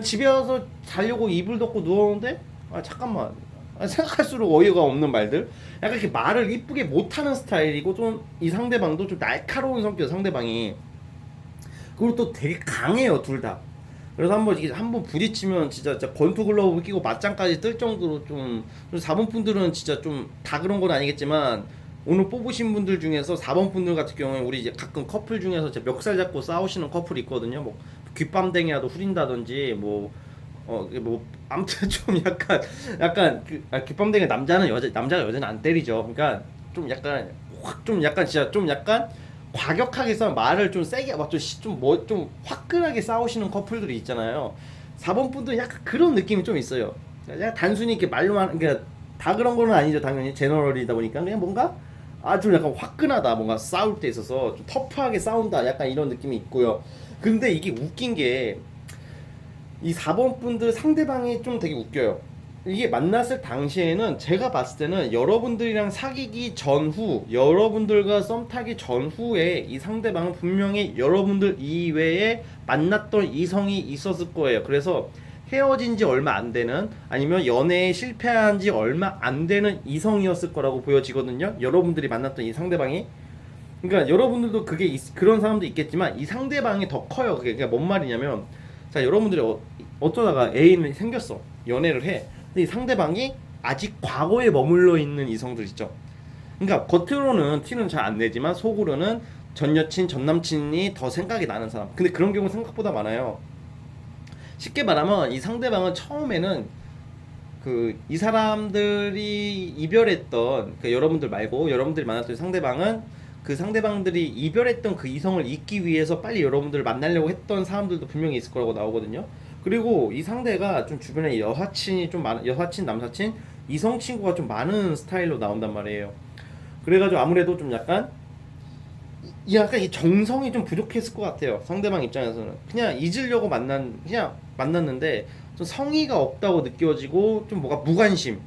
집에 와서 자려고 이불 덮고 누웠는데 잠깐만 생각할수록 어이가 없는 말들 약간 이렇게 말을 이쁘게 못하는 스타일이고 좀 이 상대방도 좀 날카로운 성격 상대방이 그리고 또 되게 강해요 둘 다. 그래서 한번 부딪히면 진짜 권투 글러브 끼고 맞짱까지 뜰 정도로 좀 4번 분들은 진짜 좀 다 그런 건 아니겠지만 오늘 뽑으신 분들 중에서 4번 분들 같은 경우에 우리 이제 가끔 커플 중에서 진짜 멱살 잡고 싸우시는 커플이 있거든요. 뭐 귓밤댕이라도 후린다든지 뭐 아무튼 좀 약간 귓밤댕이 남자가 여자는 안 때리죠. 그러니까 좀 약간 진짜 좀 약간 과격하게 싸 말을 좀 세게 좀 화끈하게 싸우시는 커플들이 있잖아요. 4번 분들은 약간 그런 느낌이 좀 있어요. 그냥 단순히 이렇게 말로만 그러니까 다 그런 거는 아니죠. 당연히 제너럴이다 보니까 그냥 뭔가 좀 약간 화끈하다. 뭔가 싸울 때 있어서 좀 터프하게 싸운다. 약간 이런 느낌이 있고요. 근데 이게 웃긴 게 이 4번 분들 상대방이 좀 되게 웃겨요. 이게 만났을 당시에는 제가 봤을 때는 여러분들이랑 사귀기 전후, 여러분들과 썸 타기 전후에 이 상대방은 분명히 여러분들 이외에 만났던 이성이 있었을 거예요. 그래서 헤어진 지 얼마 안 되는 아니면 연애에 실패한 지 얼마 안 되는 이성이었을 거라고 보여지거든요. 여러분들이 만났던 이 상대방이. 그러니까 여러분들도 그런 사람도 있겠지만 이 상대방이 더 커요. 그러니까 뭔 말이냐면 자 여러분들이 어쩌다가 애인이 생겼어. 연애를 해. 근데 이 상대방이 아직 과거에 머물러 있는 이성들 있죠. 그러니까 겉으로는 티는 잘 안 내지만 속으로는 전 여친, 전 남친이 더 생각이 나는 사람. 근데 그런 경우 생각보다 많아요. 쉽게 말하면 이 상대방은 처음에는 그 이 사람들이 이별했던 그 여러분들 말고 여러분들이 만났던 상대방은 그 상대방들이 이별했던 그 이성을 잊기 위해서 빨리 여러분들을 만나려고 했던 사람들도 분명히 있을 거라고 나오거든요. 그리고 이 상대가 좀 주변에 여사친이 좀 많은 여사친 남사친 이성 친구가 좀 많은 스타일로 나온단 말이에요. 그래가지고 아무래도 좀 약간 이 정성이 좀 부족했을 것 같아요. 상대방 입장에서는 그냥 잊으려고 그냥 만났는데 좀 성의가 없다고 느껴지고 좀 뭔가 무관심,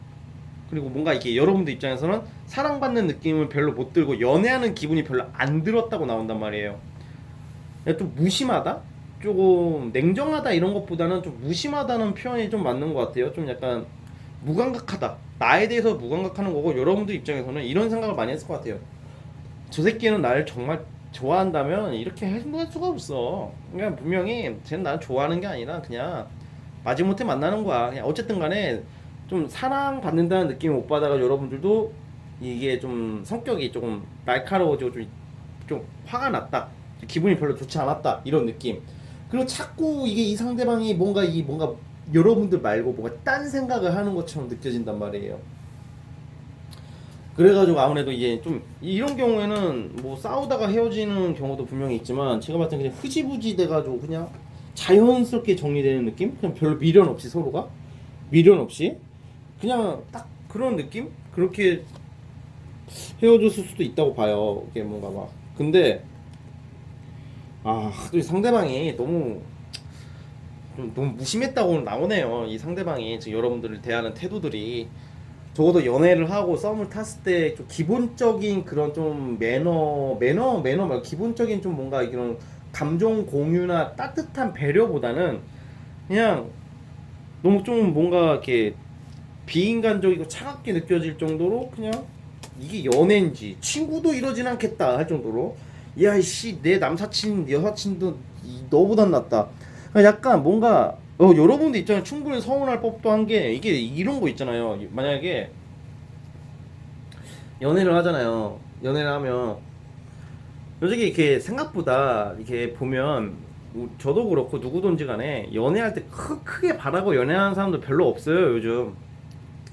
그리고 뭔가 이렇게 여러분들 입장에서는 사랑받는 느낌을 별로 못 들고 연애하는 기분이 별로 안 들었다고 나온단 말이에요. 좀 무심하다? 조금 냉정하다 이런 것보다는 좀 무심하다는 표현이 좀 맞는 것 같아요. 좀 약간 무감각하다. 나에 대해서 무감각하는 거고 여러분들 입장에서는 이런 생각을 많이 했을 것 같아요. 저 새끼는 나를 정말 좋아한다면 이렇게 할 수가 없어. 그냥 분명히 쟤는 나를 좋아하는 게 아니라 그냥 마지못해 만나는 거야. 그냥 어쨌든 간에 좀 사랑받는다는 느낌을 못 받아가 여러분들도 이게 좀 성격이 조금 날카로워지고 좀 화가 났다. 기분이 별로 좋지 않았다. 이런 느낌. 그리고 자꾸 이게 이 상대방이 뭔가 여러분들 말고 뭔가 딴 생각을 하는 것처럼 느껴진단 말이에요. 그래가지고 아무래도 이제 좀 이런 경우에는 뭐 싸우다가 헤어지는 경우도 분명히 있지만 제가 봤을 때 그냥 흐지부지 돼가지고 그냥 자연스럽게 정리되는 느낌? 그냥 별로 미련 없이 서로가 미련 없이 그냥 딱 그런 느낌? 그렇게 헤어졌을 수도 있다고 봐요. 이게 뭔가 막 근데 또 상대방이 너무 무심했다고 나오네요. 이 상대방이 지금 여러분들을 대하는 태도들이 적어도 연애를 하고 썸을 탔을 때 좀 기본적인 그런 좀 매너 말고 기본적인 좀 뭔가 이런 감정 공유나 따뜻한 배려보다는 그냥 너무 좀 뭔가 이렇게 비인간적이고 차갑게 느껴질 정도로 그냥 이게 연애인지 친구도 이러진 않겠다 할 정도로 야이씨 내 남사친 여사친도 너보단 낫다. 약간 뭔가 여러분들 있잖아요. 충분히 서운할 법도 한 게 이게 이런 거 있잖아요. 만약에 연애를 하잖아요. 연애를 하면 솔직히 이렇게 생각보다 이렇게 보면 저도 그렇고 누구든지 간에 연애할 때 크게 바라고 연애하는 사람도 별로 없어요. 요즘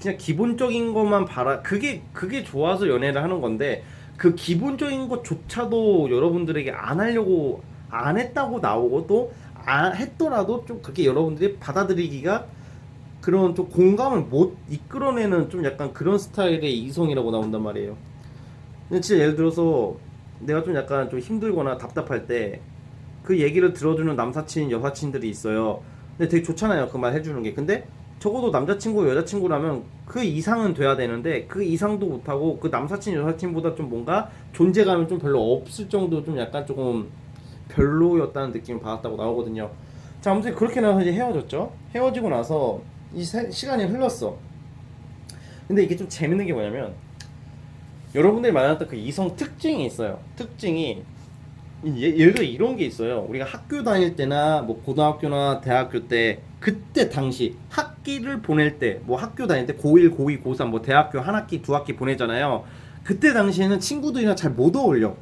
그냥 기본적인 것만 그게 좋아서 연애를 하는 건데 그 기본적인 것조차도 여러분들에게 안 하려고 안 했다고 나오고 또 했더라도 좀 그렇게 여러분들이 받아들이기가 그런 좀 공감을 못 이끌어내는 좀 약간 그런 스타일의 이성이라고 나온단 말이에요. 근데 진짜 예를 들어서 내가 좀 약간 좀 힘들거나 답답할 때 그 얘기를 들어주는 남사친 여사친들이 있어요. 근데 되게 좋잖아요, 그 말 해주는 게. 근데 적어도 남자친구 여자친구라면 그 이상은 돼야 되는데 그 이상도 못하고 그 남사친 여사친보다 좀 뭔가 존재감이 좀 별로 없을 정도 좀 약간 조금 별로였다는 느낌을 받았다고 나오거든요. 자, 아무튼 그렇게 나서 이제 헤어졌죠. 헤어지고 나서 시간이 흘렀어. 근데 이게 좀 재밌는 게 뭐냐면 여러분들이 만났던 그 이성 특징이 있어요. 특징이 예를 들어 이런 게 있어요. 우리가 학교 다닐 때나 뭐 고등학교나 대학교 때 그때 당시 학기를 보낼 때 뭐 학교 다닐 때 고1, 고2, 고3 뭐 대학교 한 학기 두 학기 보내잖아요. 그때 당시에는 친구들이랑 잘 못 어울려.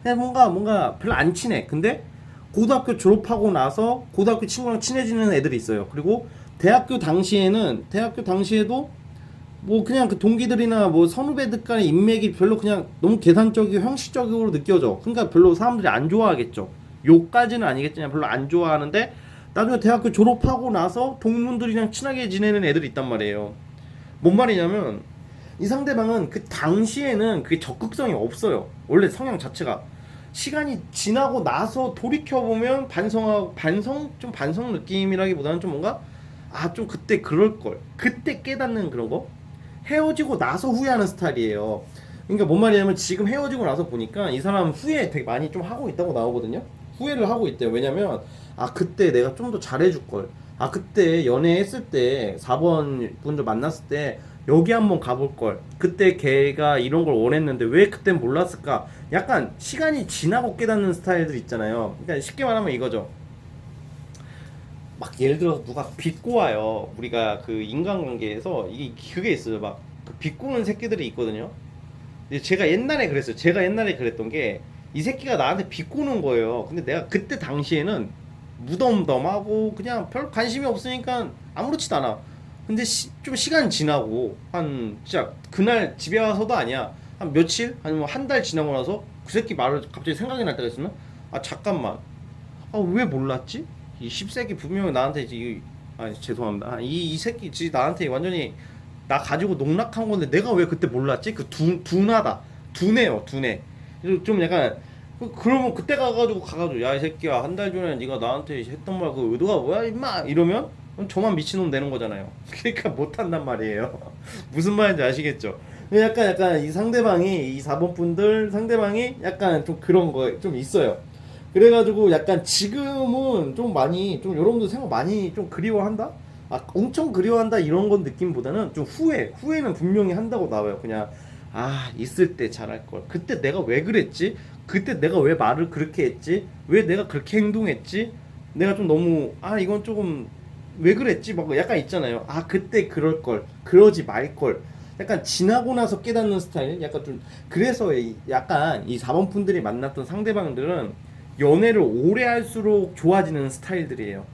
그냥 뭔가 별로 안 친해. 근데 고등학교 졸업하고 나서 고등학교 친구랑 친해지는 애들이 있어요. 그리고 대학교 당시에도 뭐 그냥 그 동기들이나 뭐 선후배들 간의 인맥이 별로 그냥 너무 계산적이고 형식적으로 느껴져. 그러니까 별로 사람들이 안 좋아하겠죠. 욕까지는 아니겠지만 별로 안 좋아하는데 나중에 대학교 졸업하고 나서 동문들이랑 친하게 지내는 애들이 있단 말이에요. 뭔 말이냐면 이 상대방은 그 당시에는 그게 적극성이 없어요. 원래 성향 자체가. 시간이 지나고 나서 돌이켜보면 반성 느낌이라기보다는 좀 뭔가 좀 그때 그럴걸. 그때 깨닫는 그런 거? 헤어지고 나서 후회하는 스타일이에요. 그러니까 뭔 말이냐면 지금 헤어지고 나서 보니까 이 사람 후회 되게 많이 좀 하고 있다고 나오거든요. 후회를 하고 있대요. 왜냐면 그때 내가 좀 더 잘해줄 걸. 그때 연애했을 때 4번 분들 만났을 때 여기 한번 가볼 걸. 그때 걔가 이런 걸 원했는데 왜 그땐 몰랐을까? 약간 시간이 지나고 깨닫는 스타일들 있잖아요. 그러니까 쉽게 말하면 이거죠. 막 예를 들어서 누가 빚고 와요. 우리가 그 인간관계에서 이게 그게 있어요. 막그 빚고는 새끼들이 있거든요. 근데 제가 옛날에 그랬어요. 제가 옛날에 그랬던 게 이 새끼가 나한테 빚고는 거예요. 근데 내가 그때 당시에는 무덤덤하고 그냥 별 관심이 없으니까 아무렇지도 않아. 근데 좀 시간 지나고 한 진짜 그날 집에 와서도 아니야. 한 며칠 아니면 한 달 지나고 나서 그 새끼 말을 갑자기 생각이 날 때가 있으면 아 잠깐만 왜 몰랐지? 이 씹새끼 분명히 나한테 아니 죄송합니다. 이 새끼 나한테 완전히 나 가지고 농락한 건데 내가 왜 그때 몰랐지? 그 둔하다. 둔해요, 둔해. 그래서 좀 약간 그러면 그때 가가지고 야 이 새끼야 한 달 전에 네가 나한테 했던 말 그 의도가 뭐야 임마 이러면 저만 미친놈 되는 거잖아요. 그러니까 못한단 말이에요. 무슨 말인지 아시겠죠? 약간 이 상대방이 이 4번 분들 상대방이 약간 좀 그런 거 좀 있어요. 그래가지고 약간 지금은 좀 많이 좀 여러분들 생각 많이 좀 그리워한다? 엄청 그리워한다 이런 건 느낌보다는 좀 후회는 분명히 한다고 나와요. 그냥 있을 때 잘할 걸. 그때 내가 왜 그랬지? 그때 내가 왜 말을 그렇게 했지? 왜 내가 그렇게 행동했지? 내가 좀 너무 이건 조금 왜 그랬지? 막 약간 있잖아요. 그때 그럴 걸. 그러지 말 걸. 약간 지나고 나서 깨닫는 스타일. 약간 좀 그래서 약간 이 4번 분들이 만났던 상대방들은 연애를 오래 할수록 좋아지는 스타일들이에요.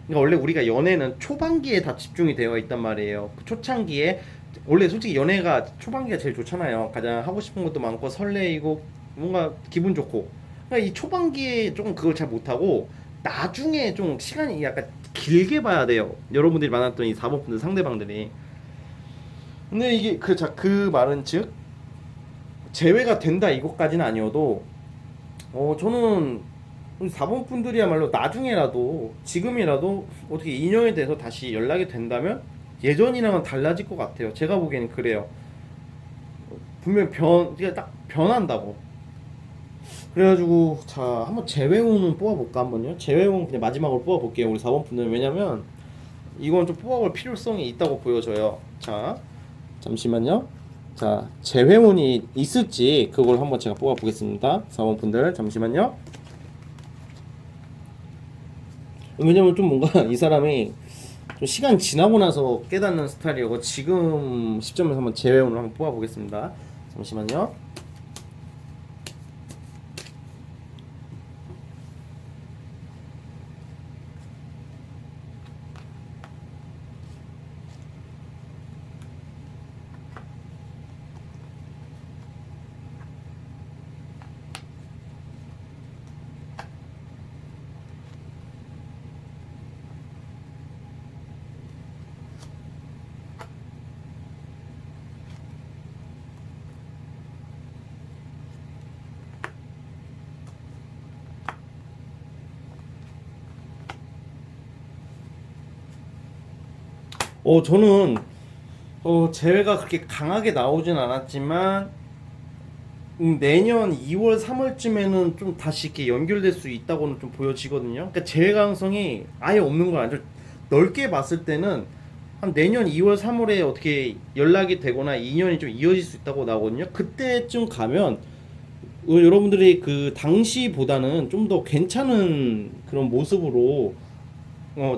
그러니까 원래 우리가 연애는 초반기에 다 집중이 되어 있단 말이에요. 그 초창기에 원래 솔직히 연애가 초반기가 제일 좋잖아요. 가장 하고 싶은 것도 많고 설레이고 뭔가 기분 좋고. 그러니까 이 초반기에 조금 그걸 잘 못하고 나중에 좀 시간이 약간 길게 봐야 돼요. 여러분들이 만났던 이 4번 분들 상대방들이. 근데 이게 그 말은 즉 재회가 된다 이것까지는 아니어도 저는 4번 분들이야말로 나중에라도 지금이라도 어떻게 인연에 대해서 다시 연락이 된다면 예전이랑은 달라질 것 같아요. 제가 보기에는 그래요. 분명 그러니까 딱 변한다고. 그래가지고 자 한번 재회운은 뽑아볼까 한번요. 재회운 그냥 마지막으로 뽑아볼게요. 우리 4번 분들 왜냐면 이건 좀 뽑아볼 필요성이 있다고 보여져요. 자 잠시만요. 자 재회운이 있을지 그걸 한번 제가 뽑아보겠습니다. 4번 분들 잠시만요. 왜냐면 좀 뭔가 이 사람이 좀 시간 지나고 나서 깨닫는 스타일이고 지금 시점에서 한번 재회운을 한번 뽑아보겠습니다. 잠시만요. 저는 재회가 그렇게 강하게 나오진 않았지만 내년 2월 3월쯤에는 좀 다시 이렇게 연결될 수 있다고는 좀 보여지거든요. 그러니까 재회 가능성이 아예 없는 건 아니죠. 넓게 봤을 때는 한 내년 2월 3월에 어떻게 연락이 되거나 인연이 좀 이어질 수 있다고 나오거든요. 그때쯤 가면 여러분들이 그 당시보다는 좀 더 괜찮은 그런 모습으로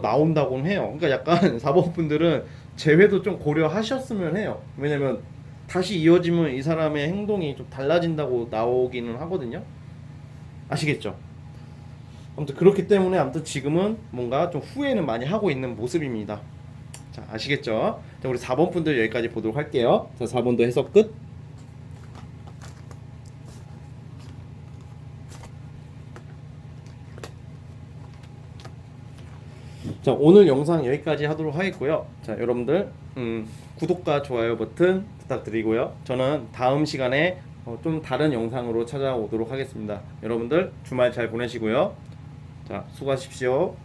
나온다고는 해요. 그러니까 약간 사법분들은 재회도 좀 고려하셨으면 해요. 왜냐면 다시 이어지면 이 사람의 행동이 좀 달라진다고 나오기는 하거든요. 아시겠죠? 아무튼 그렇기 때문에 아무튼 지금은 뭔가 좀 후회는 많이 하고 있는 모습입니다. 자, 아시겠죠? 자, 우리 4번 분들 여기까지 보도록 할게요. 자, 4번도 해석 끝. 자, 오늘 영상 여기까지 하도록 하겠고요. 자, 여러분들 구독과 좋아요 버튼 부탁드리고요. 저는 다음 시간에 좀 다른 영상으로 찾아오도록 하겠습니다. 여러분들 주말 잘 보내시고요. 자, 수고하십시오.